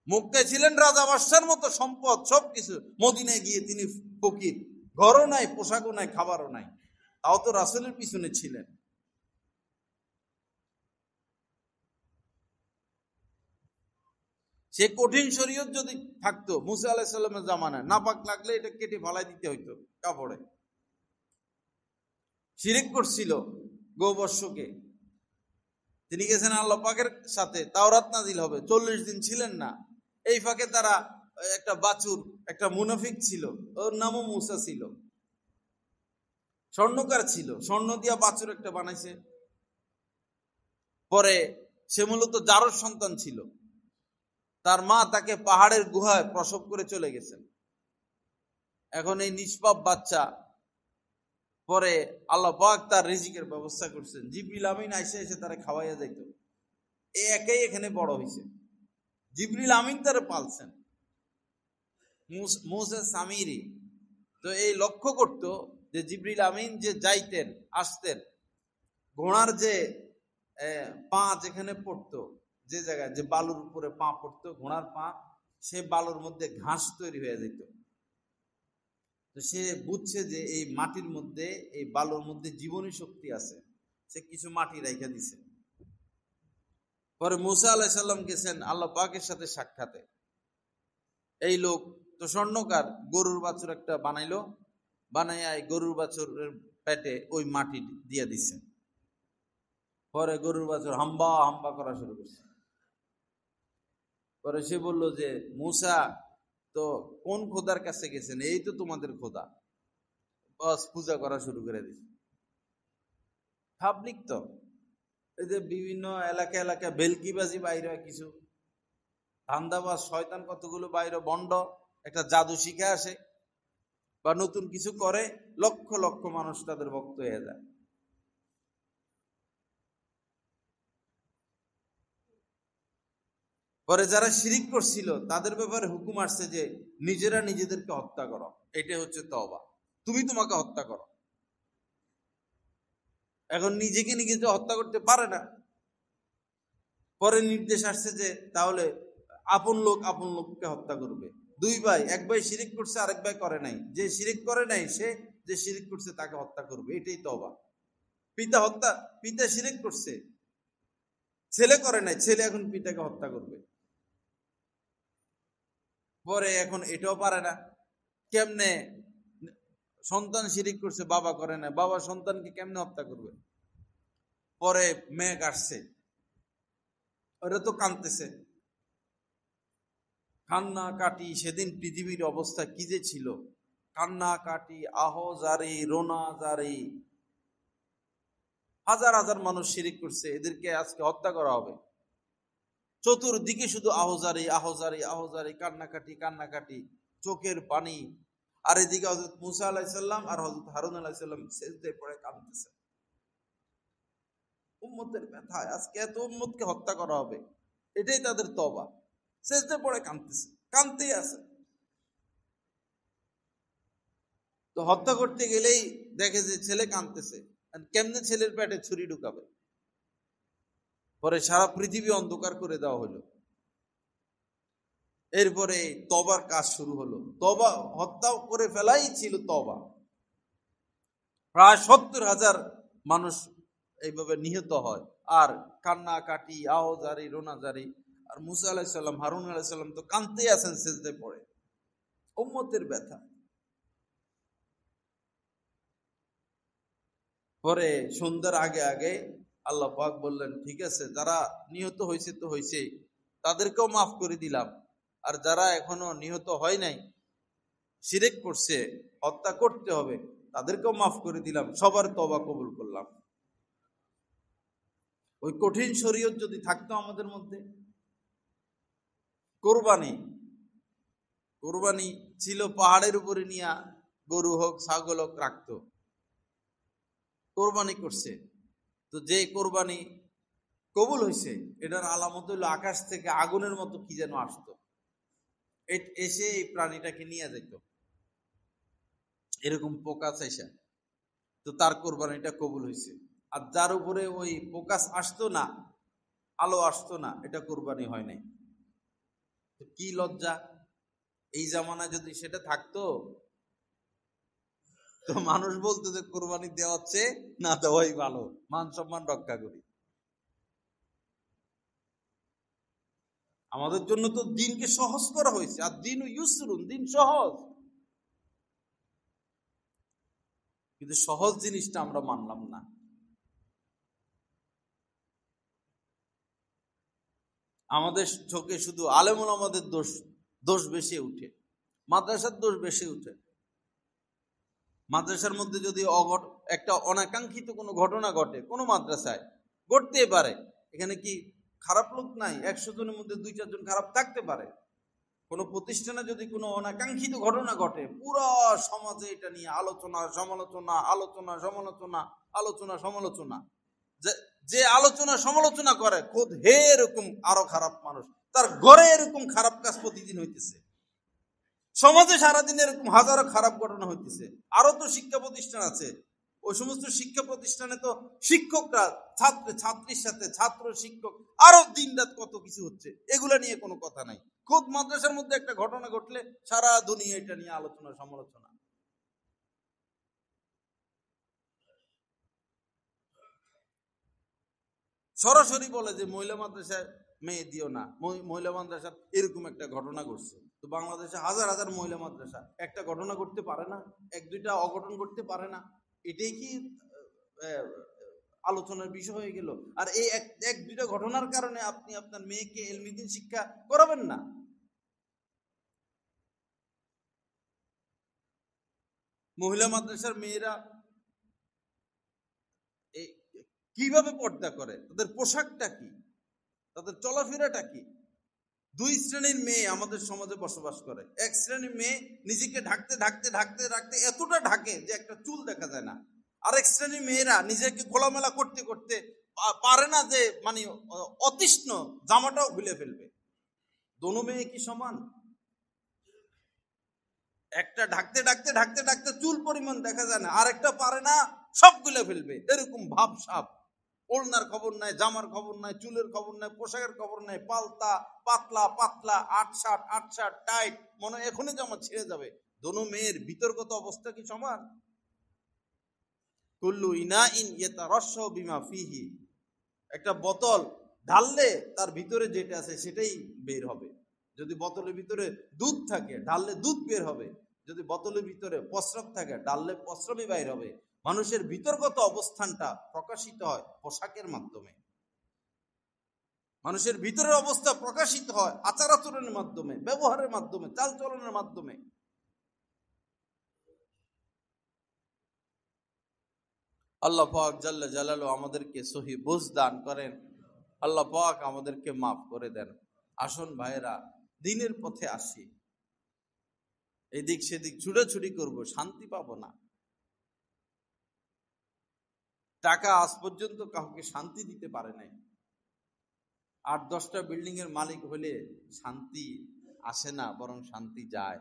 মক্কায় ছিলেন রাজা বাদশার মতো সম্পদ সবকিছু, মদিনায় গিয়ে তিনি ফকির, ঘরও নাই, পোশাকও নাই, খাবারও নাই, তাও তো রাসূলের পিছনে ছিলেন। সে কঠিন শরীয়ত যদি থাকতো মুসা আলাইহিস সালামের জামানায়, নাপাক লাগলে এটা কেটে ফালাই দিতে হইতো কাপড়ে। শিরক করছিল গোবর্ষকে, তিনি গেছেন আল্লাহ পাকের সাথে, তাওরাত নাজিল হবে, 40 দিন ছিলেন না। এই ফাঁকে তারা একটা বাছুর, একটা মুনাফিক ছিল, ওর নামও মুসা ছিল, স্বর্ণকার ছিল, স্বর্ণ দিয়া বাছুর একটা বানাইছে। পরে সে মূলত জারর সন্তান ছিল, তার মা তাকে পাহাড়ের গুহায় প্রসব করে চলে গেছেন। এখন এই নিষ্পাপ বাচ্চা, পরে আল্লাহ পাক তার রিজিকের ব্যবস্থা করছেন, জিবরিল আমিন আইসে এসে তারা খাওয়াইয়া যাইত। একাই এখানে বড় হয়েছে, জিবরিল আমিন তারা পালছেন। মুসা সামিরি তো এই লক্ষ্য করত যে জিবরিল আমিন যে যাইতেন আসতেন, ঘোড়ার যে পা যেখানে পড়তো, যে জায়গায় যে বালুর উপরে পা পড়তো, ঘোড়ার পা, সে বালুর মধ্যে ঘাস তৈরি হয়ে যেত। তো সে বুঝছে যে এই মাটির মধ্যে, এই বালুর মধ্যে জীবনী শক্তি আছে, সে কিছু মাটি রাইখা দিছে। পরে মুসা আলাইহিস সালাম গেছেন আল্লাহ পাকের সাথে সাক্ষাতে। এই লোক তো স্বর্ণকার, গরুর বাছুর একটা বানাইলো, বানাইয়া গরুর বাছুরের পেটে ওই মাটি দিয়ে দিছে। পরে গরুর বাছুর হাম্বা হাম্বা করা শুরু করছে। পরে সে বলল যে মুসা তো কোন খোদার কাছে গেছেন, এই তো তোমাদের খোদা। বস পূজা করা শুরু করে দিছে। পাবলিক তো এই যে বিভিন্ন এলাকা এলাকা বেলকিবাজি বাইরে, কিছু ধান্দাবাজ শয়তান কতগুলো বাইরে বন্ড একটা জাদু শিখে আসে বা নতুন কিছু করে, লক্ষ লক্ষ মানুষ তাদের ভক্ত হয়ে যায়। পরে যারা শিরিক করছিল তাদের ব্যাপারে হুকুম আসছে যে নিজেরা নিজেদেরকে হত্যা করো, এটা হচ্ছে তওবা, তুমি তোমাকে হত্যা করো। এখন নিজেকে নিজে তো হত্যা করতে পারে না, পরে নির্দেশ আসছে যে তাহলে আপন লোক আপন লোককে হত্যা করবে। দুই ভাই, এক ভাই শিরিক করছে, আরেক ভাই করে নাই, যে শিরিক করে নাই সে যে শিরিক করছে তাকে হত্যা করবে, এটাই তওবা। পিতা হত্যা, পিতা শিরিক করছে, ছেলে করে নাই, ছেলে এখন পিতাকে হত্যা করবে। পরে এখন এটাও পারে না, কেমনে সন্তান শিরিক করছে, বাবা করে না, বাবা সন্তানকে কেমনে হত্যা করবে। পরে মেঘ আসছে, ওরা তো কাঁদতেছে, কান্না কাটি, সেদিন পৃথিবীর অবস্থা কি যে ছিল, কান্না কাটি, আহজারি, রোনা জারি, হাজার হাজার মানুষ শিরিক করছে, এদেরকে আজকে হত্যা করা হবে। চতুর্দিকে শুধু আহজারি আহজারি আহজারি, কান্নাকাটি কান্নাকাটি, চোখের পানি। আর এদিকে হযরত মুসা আলাইহিস সালাম আর হযরত হারুন আলাইহিস সালাম সিজদায় পড়ে কাঁদতেছে, উম্মতের ব্যথায় আজকে এত উম্মতকে হত্যা করা হবে, এটাই তাদের তওবা। সিজদায় পড়ে কাঁদতেছে, কাঁদতেই আছে। তো হত্যা করতে গেলেই দেখে যে ছেলে কাঁদতেছে, কেমনে ছেলের পেটে ছুরি ঢুকাবে। পরে সারা পৃথিবী অন্ধকার করে দেওয়া হলো। এরপরে তওবার কাজ শুরু হলো। তওবা, হত্যা করে ফেলাই ছিল তওবা। প্রায় 70,000 মানুষ এইভাবে নিহত হয় আর কান্নাকাটি, আওয়াজারি, রোনাজারি। আর মুসা আলাইহিস সালাম, হারুন আলাইহিস সালাম তো কাঁদতে আছেন সিজদায় পড়ে, উম্মতের ব্যথা। পরে সন্ধ্যার আগে আগে আল্লাহ পাক বললেন, ঠিক আছে, যারা নিহত হয়েছে তো হয়েছে, তাদেরকেও মাফ করে দিলাম। আর যারা এখনো নিহত হয় নাই, শিরক করছে, হত্যা করতে হবে, তাদেরকেও মাফ করে দিলাম, সবার তওবা কবুল করলাম। ওই কঠিন শরীয়ত যদি থাকতো আমাদের মধ্যে। কোরবানি কোরবানি ছিল পাহাড়ের উপরে নিয়ে গরু হোক ছাগল হোক রাখতো, কোরবানি করছে। তো যে কোরবানি কবুল হয়েছে, এটার আলামত হইল আকাশ থেকে আগুনের মতো কি যেন আসতো, এসে এই প্রাণীটাকে নিয়ে যেত, এরকম পোকা চাইছে। তো তার কোরবানিটা কবুল হয়েছে। আর যার উপরে ওই পোকাস আসতো না, আলো আসতো না, এটা কোরবানি হয় নাই। তো কি লজ্জা! এই জামানায় যদি সেটা থাকতো, তো মানুষ বলতো যে কোরবানি দেওয়া হচ্ছে না দেওয়াই ভালো, মান সম্মান রক্ষা করি। আমাদের জন্য তো দিনকে সহজ করা হয়েছে, আর দিন ইউসরুন, দিন সহজ। কিন্তু সহজ জিনিসটা আমরা মানলাম না। আমাদের চোখে শুধু আলেম ওলামাদের দোষ বেশি উঠে, মাদ্রাসার দোষ বেশি উঠে। মাদ্রাসার মধ্যে যদি একটা অনাকাঙ্ক্ষিত কোনো ঘটনা ঘটে, কোনো মাদ্রাসায় ঘটতে পারে, এখানে কি খারাপ লোক নাই? 100 জনের মধ্যে 2-4 জন খারাপ থাকতে পারে। কোনো প্রতিষ্ঠানে যদি কোনো অনাকাঙ্ক্ষিত ঘটনা ঘটে, পুরো সমাজে এটা নিয়ে আলোচনা সমালোচনা, আলোচনা সমালোচনা, আলোচনা সমালোচনা। যে আলোচনা সমালোচনা করে, খোদ হে এরকম আরো খারাপ মানুষ, তার ঘরে এরকম খারাপ কাজ প্রতিদিন হইতেছে, সমাজে সারাদিন এরকম হাজারো খারাপ ঘটনা হইতেছে। আরো তো শিক্ষা প্রতিষ্ঠান আছে, ওই সমস্ত শিক্ষা প্রতিষ্ঠানে তো শিক্ষকরা ছাত্রীর সাথে, ছাত্র শিক্ষক, আরো দিন রাত কত কিছু হচ্ছে, এগুলা নিয়ে কোনো কথা নাই। খোদ মাদ্রাসার মধ্যে একটা ঘটনা ঘটলে সারা দুনিয়া এটা নিয়ে আলোচনা সমালোচনা। সরাসরি বলে যে মহিলা মাদ্রাসায় মেয়ে দিও না, মহিলা মাদ্রাসার এরকম একটা ঘটনা ঘটছে। তো বাংলাদেশে হাজার হাজার মহিলা মাদ্রাসা, একটা ঘটনা ঘটতে পারে না? 1-2টা অঘটন ঘটতে পারে না? এটাই কি আলোচনার বিষয় হয়ে গেল? আর এই 1-2টা ঘটনার কারণে আপনি আপনার মেয়েকে ইলমি দ্বীন শিক্ষা করাবেন না? মহিলা মাদ্রাসার মেয়েরা কিভাবে পর্দা করে, তাদের পোশাকটা কি, তাদের চলাফেরাটা কি? 2 শ্রেণীর মেয়ে আমাদের সমাজে বসবাস করে। 1 শ্রেণীর মেয়ে নিজেকে ঢাকতে ঢাকতে ঢাকতে ঢাকতে এতটা ঢাকে যে একটা চুল দেখা যায় না। আরেক শ্রেণীর মেয়েরা নিজেকে খোলামেলা করতে করতে পারে না, যে মানে অতৃষ্ণ জামাটাও খুলে ফেলবে। দোনো মেয়ে কি সমান? একটা ঢাকতে ঢাকতে ঢাকতে ঢাকতে চুল পরিমাণ দেখা যায় না, আরেকটা পারে না, সব খুলে ফেলবে, এরকম ভাব সাপ। ওড়নার খবর নাই, জামার খবর নাই, চুলের খবর নাই, পোশাকের খবর নাই, পাল্টা পাতলা পাতলা, আট শার্ট টাইট, মনে এখনই জামা ছিঁড়ে যাবে। দোনো মেয়ের বিতর্কত অবস্থা কি সমান? কুল্লু ইনাইন ইয়াতারাশশাউ বিমা ফিহি, একটা বোতল ঢাললে তার ভিতরে যেটা আছে সেটাই বের হবে। যদি বোতলের ভিতরে দুধ থাকে, ঢাললে দুধ বের হবে। যদি বোতলের ভিতরে প্রস্রাব থাকে, ঢাললে প্রস্রাবই বাইর হবে। মানুষের ভিতরগত অবস্থানটা প্রকাশিত হয় পোশাকের মাধ্যমে, মানুষের ভিতরের অবস্থা প্রকাশিত হয় আচার আচরণের মাধ্যমে, ব্যবহারের মাধ্যমে, চালচলনের মাধ্যমে। আল্লাহ পাক জাল্লা জালালু আমাদেরকে সহি বুঝ দান করেন। আল্লাহ পাক আমাদেরকে মাফ করে দেন। আসুন ভাইয়েরা, দিনের পথে আসি। এদিক সেদিক ছুটাছুটি করব, শান্তি পাবো না। টাকা আজ পর্যন্ত কাউকে শান্তি দিতে পারে নাই। 8-10টা বিল্ডিং এর মালিক হলে শান্তি আসে না, বরং শান্তি যায়।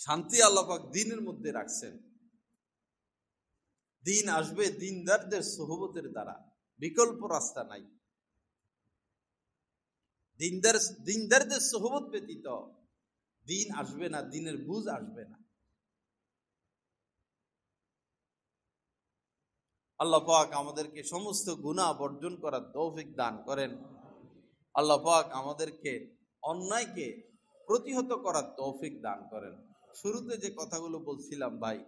শান্তি আল্লাহ পাক দিনের মধ্যে রাখছেন। দিন আসবে দিনদারদের সোহবতের দ্বারা, বিকল্প রাস্তা নাই। দিনদারদের সোহবত ব্যতীত দিন আসবে না, দিনের বুঝ আসবে না। আল্লাহ পাক আমাদেরকে সমস্ত গুনাহ বর্জন করার তৌফিক দান করেন। আল্লাহ পাক আমাদেরকে অন্যায়কে প্রতিহত করার তৌফিক দান করেন। শুরুতে যে কথাগুলো বলছিলাম ভাই,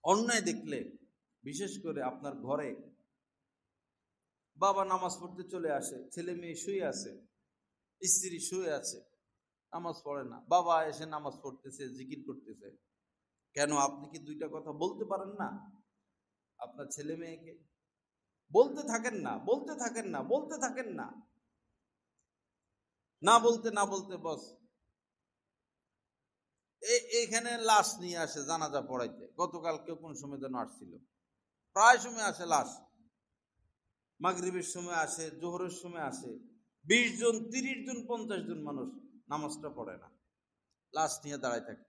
অন্যায় দেখলে বিশেষ করে আপনার ঘরে বাবা নামাজ পড়তে চলে আসে, ছেলে মেয়ে শুয়ে আছে, স্ত্রী শুয়ে আছে, নামাজ পড়ে না, বাবা এসে নামাজ পড়তেছে, জিকির করতেছে, কেন আপনি কি দুইটা কথা বলতে পারেন না আপনার ছেলে মেয়েকে? বলতে থাকেন না, বলতে থাকেন না, বলতে থাকেন না, না বলতে না বলতে বস এইখানে লাশ নিয়ে আসে জানাজা পড়াইতে। গতকাল কেউ কোন সময় যেন আসছিল, প্রায় সময় আসে লাশ, মাগরিবের সময় আসে, জোহরের সময় আসে, 20 জন 30 জন 50 জন মানুষ নামাজটা পড়ে না, লাশ নিয়ে দাঁড়ায় থাকে।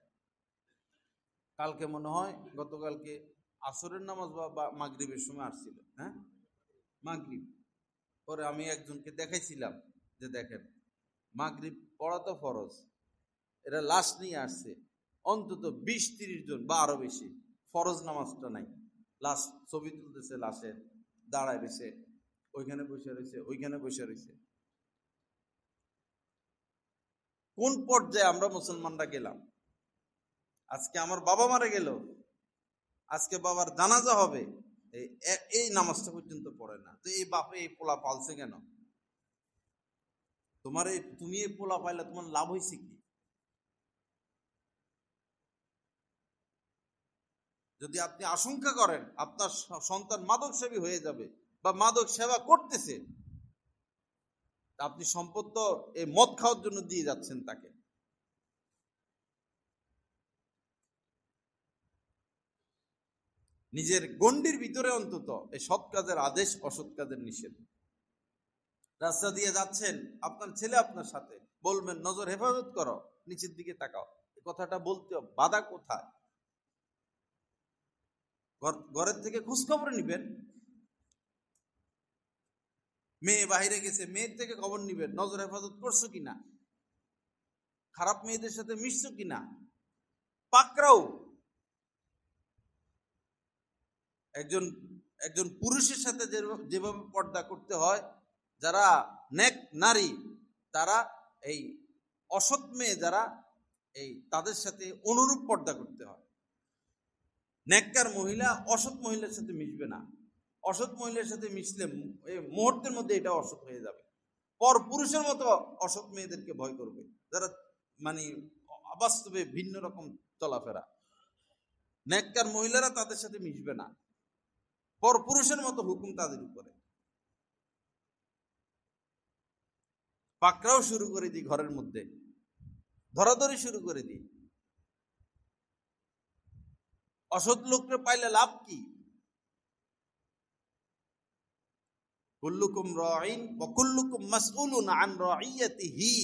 কালকে মনে হয় গতকালকে আসরের নামাজ বা মাগরিবের সময় আসছিল, হ্যাঁ মাগরিব পরে আমি একজনকে দেখাইছিলাম যে দেখেন মাগরিব পড়া তো ফরজ, এরা লাশ নিয়ে আসছে অন্তত 20-30 জন বা আরো বেশি, ফরজ নামাজটা নাই, লাশ ছবি তুলতেছে, লাশের দাঁড়ায় রয়েছে, ওইখানে বসে রয়েছে, ওইখানে বসে রয়েছে। কোন পর্যায়ে আমরা মুসলমানরা গেলাম? আজকে আমার বাবা মারা গেল, আজকে বাবার জানাজা হবে, এই নামাজটা পর্যন্ত পড়ে না। তো এই বাপে এই পোলা পালছে কেন? তুমি এই পোলা পাইলে তোমার লাভ হয়েছে কি? যদি আপনি আশঙ্কা করেন আপনার সন্তান মাদক সেবী হয়ে যাবে বা মাদক সেবা করতেছে, আপনি সম্পদ তো এই মদ খাওয়ার জন্য দিয়ে যাচ্ছেন তাকে। নিজের গণ্ডির ভিতরে অন্তত এই সৎ কাজের আদেশ, অসৎ কাজের নিষেধ। রাস্তা দিয়ে যাচ্ছেন, আপনার ছেলে আপনার সাথে, বলবেন নজর হেফাজত করো, নিচের দিকে তাকাও, এই কথাটা বলতে বাধা কোথায়? ঘরের থেকে খোঁজখবর নিবেন, মেয়ে বাহিরে গেছে, মেয়ের থেকে খবর নিবেন, নজর হেফাজত করছো কিনা, খারাপ মেয়েদের সাথে মিশছো কিনা, পাকড়াও। একজন পুরুষের সাথে যেভাবে পর্দা করতে হয়, যারা নেক নারী তারা এই অসৎ মেয়ে যারা তাদের সাথে অনুরূপ পর্দা করতে হয়। নেককার মহিলা অসৎ মহিলার সাথে মিশবে না, অসৎ মহিলার সাথে মিশলে এই মুহূর্তের মধ্যে এটা অসৎ হয়ে যাবে। পর পুরুষের মতো অসৎ মেয়েদেরকে ভয় করবে, যারা মানে বাস্তবে ভিন্ন রকম চলাফেরা। নেককার মহিলারা তাদের সাথে মিশবে না, পর পুরুষের মতো হুকুম তাদের উপরে। পাকড়াও শুরু করে দিই, ঘরের মধ্যে ধরাধরি শুরু করে দিই। অসৎ লোককে পাইলে লাভ কি? কুল্লুকুম রাঈন ওয়া কুল্লুকুম মাসউলুন আন রাঈয়াতিহি।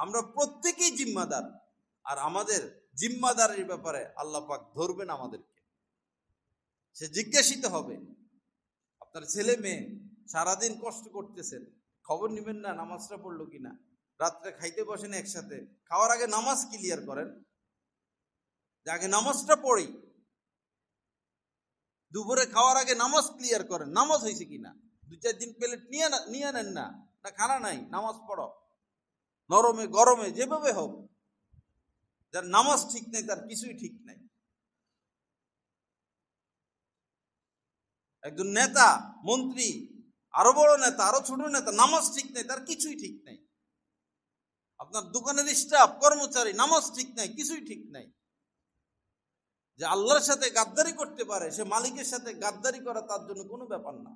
আমরা প্রত্যেকেই জিম্মাদার, আর আমাদের জিম্মাদারির ব্যাপারে আল্লাহ পাক ধরবেন আমাদেরকে, সে জিজ্ঞাসিত হবে। আপনার ছেলে মেয়ে সারাদিন কষ্ট করতেছেন, খবর নিবেন না নামাজটা পড়লো কিনা। রাত্রে খাইতে বসেন একসাথে, খাওয়ার আগে নামাজ ক্লিয়ার করেন, যে আগে নামাজটা পড়ি। দুপুরে খাওয়ার আগে নামাজ ক্লিয়ার করেন, নামাজ হয়েছে কিনা। 2-4 দিন প্লেট নিয়ে নেন না, খানা নাই, নামাজ পড়ো, নরমে গরমে যেভাবে হোক। যার নামাজ ঠিক নেই তার কিছুই ঠিক নাই। একজন নেতা, মন্ত্রী, আরো বড় নেতা, আরো ছোট নেতা, নামাজ ঠিক নেই, তার কিছুই ঠিক নাই। আপনার দোকানের স্টাফ, কর্মচারী, নামাজ ঠিক নাই, কিছুই ঠিক নাই। যে আল্লাহর সাথে গাদ্দারি করতে পারে, সে মালিকের সাথে গাদ্দারি করা তার জন্য কোনো ব্যাপার না।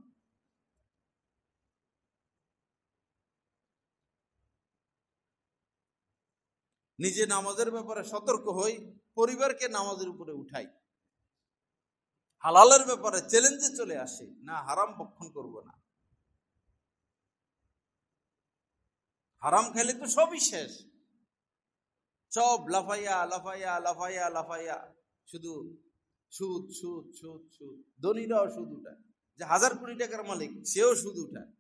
নিজে নামাজের ব্যাপারে সতর্ক হই, পরিবারকে নামাজের উপরে উঠাই, হালালের ব্যাপারে চ্যালেঞ্জে চলে আসে, না হারাম ভক্ষণ করব না। হারাম খেলে তো সবই শেষ, সব লাফাইয়া লাফাইয়া লাফাইয়া লাফাইয়া, শুধু সুদ সুদ সুদ সুদ। ধনীরাও সুদ উঠায়, যে 1000 কোটি টাকার মালিক সেও সুদ উঠায়,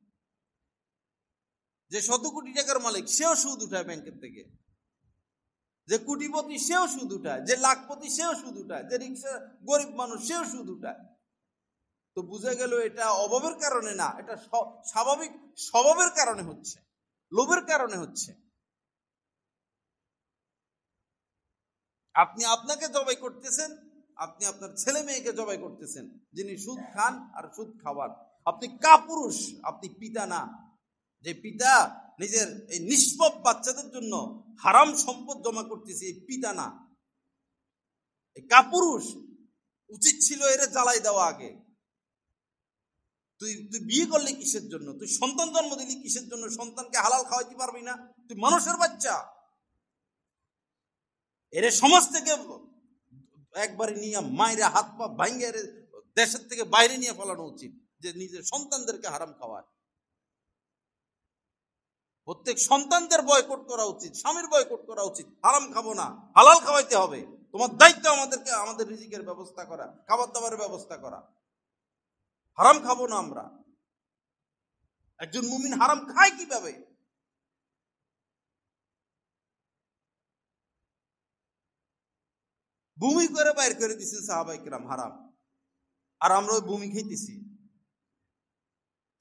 যে 100 কোটি টাকার মালিক সেও সুদ উঠায় ব্যাংকের থেকে, যে কোটিপতি সেও সুদ উঠায়, যে লাখপতি সেও সুদ উঠায়, যে রিক্সা গরিব মানুষ সেও সুদ উঠায়। তো বুঝা গেল এটা অভাবের কারণে না, এটা স্বাভাবিক স্বভাবের কারণে হচ্ছে, লোভের কারণে হচ্ছে। আপনি আপনাকে জবাই করতেছেন, আপনি আপনার ছেলে মেয়েকে জবাই করতেছেন যিনি সুদ খান আর সুদ খাওয়ান। আপনি কাপুরুষ, আপনি পিতা না। যে পিতা নিজের এই নিষ্পাপ বাচ্চাদের জন্য হারাম সম্পদ জমা করতেছে, এই পিতা না, এই কাপুরুষ। উচিত ছিল এর জ্বালাই দেওয়া আগে। তুই বিয়ে করলি কিসের জন্য? তুই সন্তান জন্ম দিলি কিসের জন্য? সন্তানকে হালাল খাওয়াইতে পারবি না? তুই মানুষের বাচ্চা। এরে সমাজ থেকে একবারে নিয়ে মায়ের হাত পা ভাঙ্গে দেশের থেকে বাইরে নিয়ে ফেলানো উচিত, যে নিজের সন্তানদেরকে হারাম খাওয়ায়। প্রত্যেক সন্তানদের বয়কট করা উচিত, স্বামীর বয়কট করা উচিত। হারাম খাবো না, হালাল খাওয়াইতে হবে। তোমার দায়িত্ব আমাদেরকে আমাদের রিজিকের ব্যবস্থা করা, খাবার দাবারের ব্যবস্থা করা। হারাম খাবো না আমরা। একজন মুমিন হারাম খায় কিভাবে? ভূমি করে বাইর করে দিচ্ছেন সাহাবায়ে কেরাম হারাম, আর আমরা ওই ভূমি খাইতেছি।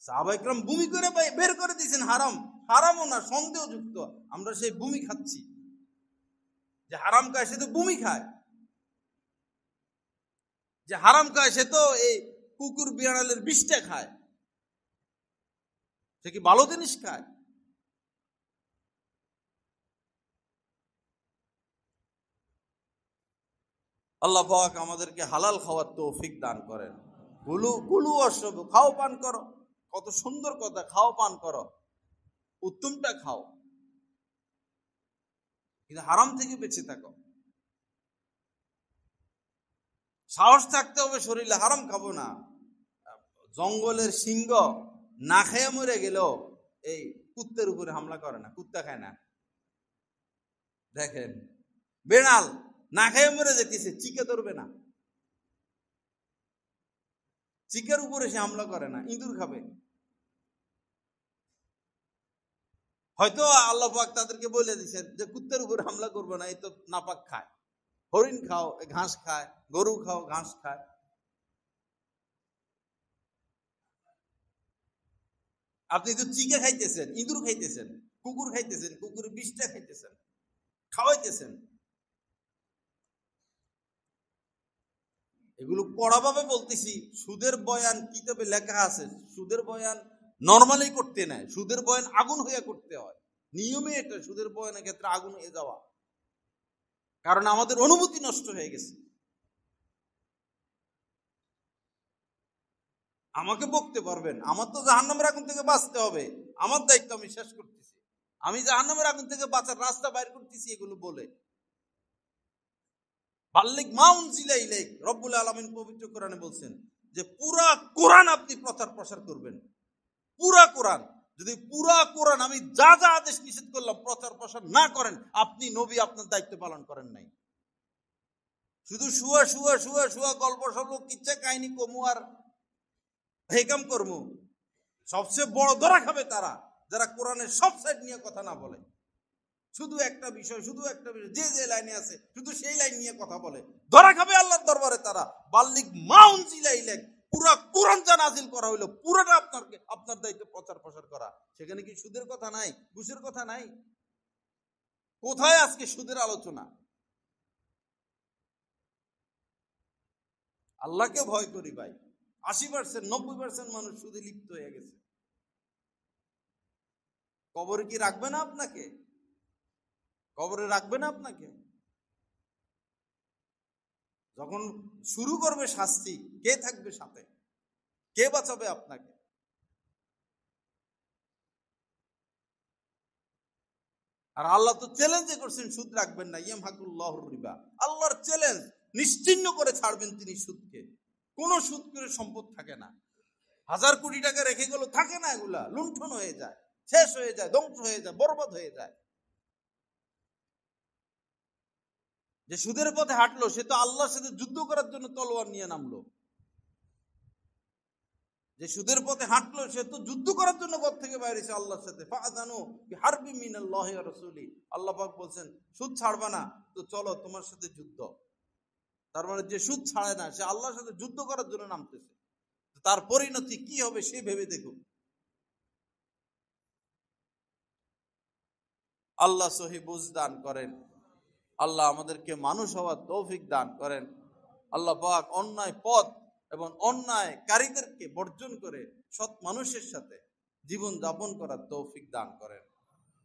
সাহাবায়ে কেরাম ভূমি করে বের করে দিয়েছেন হারাম, হারামও না সন্দেহযুক্ত, আমরা সেই ভূমি খাচ্ছি। যে হারাম খায় সে তো ভূমি খায়, যে হারাম খায় সে তো এই কুকুর বিড়ালের বিষটা খায়, সে কি ভালো জিনিস খায়? আল্লাহ পাক আমাদেরকে হালাল খাওয়ার তৌফিক দান করেন। কুলু অসব, খাও পান করো, কত সুন্দর কথা, খাও পান করো, উত্তমটা খাও, কিন্তু হারাম থেকে বেঁচে থাকো। সাহস থাকতে হবে শরীরে, হারাম খাবো না। জঙ্গলের সিংহ না খেয়ে মরে গেল, এই কুত্তের উপরে হামলা করে না, কুত্তা খায় না। দেখেন বেড়াল না খেয়ে মরে যেতেছে, চিকে ধরবে না, চিকের উপরে সে হামলা করে না, ইঁদুর খাবে। হয়তো আল্লাহ পাক তাদেরকে বলে দিচ্ছেন যে কুত্তের উপরে হামলা করবে না, এই তো নাপাক খায়। হরিণ খাও, ঘাস খায়, গরু খাও, ঘাস খায়। আপনি তো চিকে খাইতেছেন, ইঁদুর খাইতেছেন, কুকুর খাইতেছেন, কুকুরের বিষটা খাইতেছেন, খাওয়াইতেছেন। এগুলো পড়াভাবে বলতেছি। সুদের বয়ান কিতাবে লেখা আছে, সুদের বয়ান নর্মালি করতে নাই, সুদের বয়ান আগুন হইয়া করতে হয়। নিয়মে এটা, সুদের বয়ানের ক্ষেত্রে আগুন হয়ে যাওয়া, কারণ আমাদের অনুভূতি নষ্ট হয়ে গেছে। আমাকে বকতে পারবেন, আমার তো জাহান্নামের আগুন থেকে বাঁচতে হবে, আমার দায়িত্ব আমি শেষ করতেছি। আমি জাহান্নামের আগুন থেকে বাঁচার রাস্তা বাইর করতেছি এগুলো বলে। বাল্লিগ মা উনজিলা ইলাইক, রব্বুল আলামিন পবিত্র কোরআনে বলছেন যে পুরা কোরআন আপনি প্রচার করবেন। পুরা কোরআন, যদি পুরা কোরআন আমি যা যা আদেশ নিষেধ করলাম প্রচার না করেন, আপনি নবী আপনার দায়িত্ব পালন করেন নাই। শুধু শুয়া শুয়া শুয়া শুয়া গল্প সল্প কিচ্ছা কাহিনী কমু আর হেকাম কর্মু। সবচেয়ে বড় ধরা খাবে তারা যারা কোরআনের সব সাইড নিয়ে কথা না বলে, শুধু একটা বিষয় যে যে লাইনে আছে শুধু সেই লাইন নিয়ে কথা বলে, ধরা খাবে আল্লাহর দরবারে তারা। বাল্লিগ মা উনজিলা ইলাইক, পুরা কোরআন যা নাজিল করা হইলো পুরাটা আপনার দায়িত্ব প্রচার করা। সেখানে কি সুদের কথা নাই, ঘুষের কথা নাই? কোথায় আজকে সুদের আলোচনা? আল্লাহকে ভয় করি ভাই। 80% 90% মানুষ সুদে লিপ্ত হয়ে গেছে। কবরে কি রাখবে না আপনাকে? কবরে রাখবে না আপনাকে? যখন শুরু করবে শাস্তি, কে থাকবে সাথে? কে বাঁচাবে আপনাকে? আর আল্লাহ তো চ্যালেঞ্জ করছেন সুদ রাখবেন না, ইয়ামহাকুল্লাহুর রিবা। আল্লাহর চ্যালেঞ্জ, নিশ্চিহ্ন করে ছাড়বেন তিনি সুদকে। কোন সুদ করে সম্পদ থাকে না। 1000 কোটি টাকা রেখে গেল, থাকে না, এগুলা লুণ্ঠন হয়ে যায়, শেষ হয়ে যায়, ধ্বংস হয়ে যায়, বরবাদ হয়ে যায়। যে সুদের পথে হাঁটলো সে তো আল্লাহর সাথে যুদ্ধ করার জন্য তলোয়ার নিয়ে নামলো। যে সুদের পথে হাঁটলো সে তো যুদ্ধ করার জন্য ঘর থেকে বাইরেছে আল্লাহর সাথে। ফাআযানু বিহারবি মিনাল্লাহি ওয়া রাসূলি, আল্লাহ পাক বলছেন সুদ ছাড়বা না তো চলো তোমার সাথে যুদ্ধ। তার মানে যে সুদ ছাড়ে না সে আল্লাহর সাথে যুদ্ধ করার জন্য নামতেছে। তার পরিণতি কি হবে সে ভেবে দেখুন। আল্লাহ সহি বুঝ দান করেন। আল্লাহ আমাদেরকে মানুষ হওয়ার তৌফিক দান করেন। আল্লাহ পাক অন্যায় পথ এবং অন্যায়কারীদেরকে বর্জন করে সৎ মানুষের সাথে জীবন যাপন করার তৌফিক দান করেন।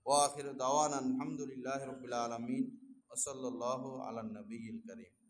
ওয়া আখিরু দাওয়ানা আলহামদুলিল্লাহি রাব্বিল আলামিন ওয়া সাল্লাল্লাহু আলা নবিয়িল কারীম।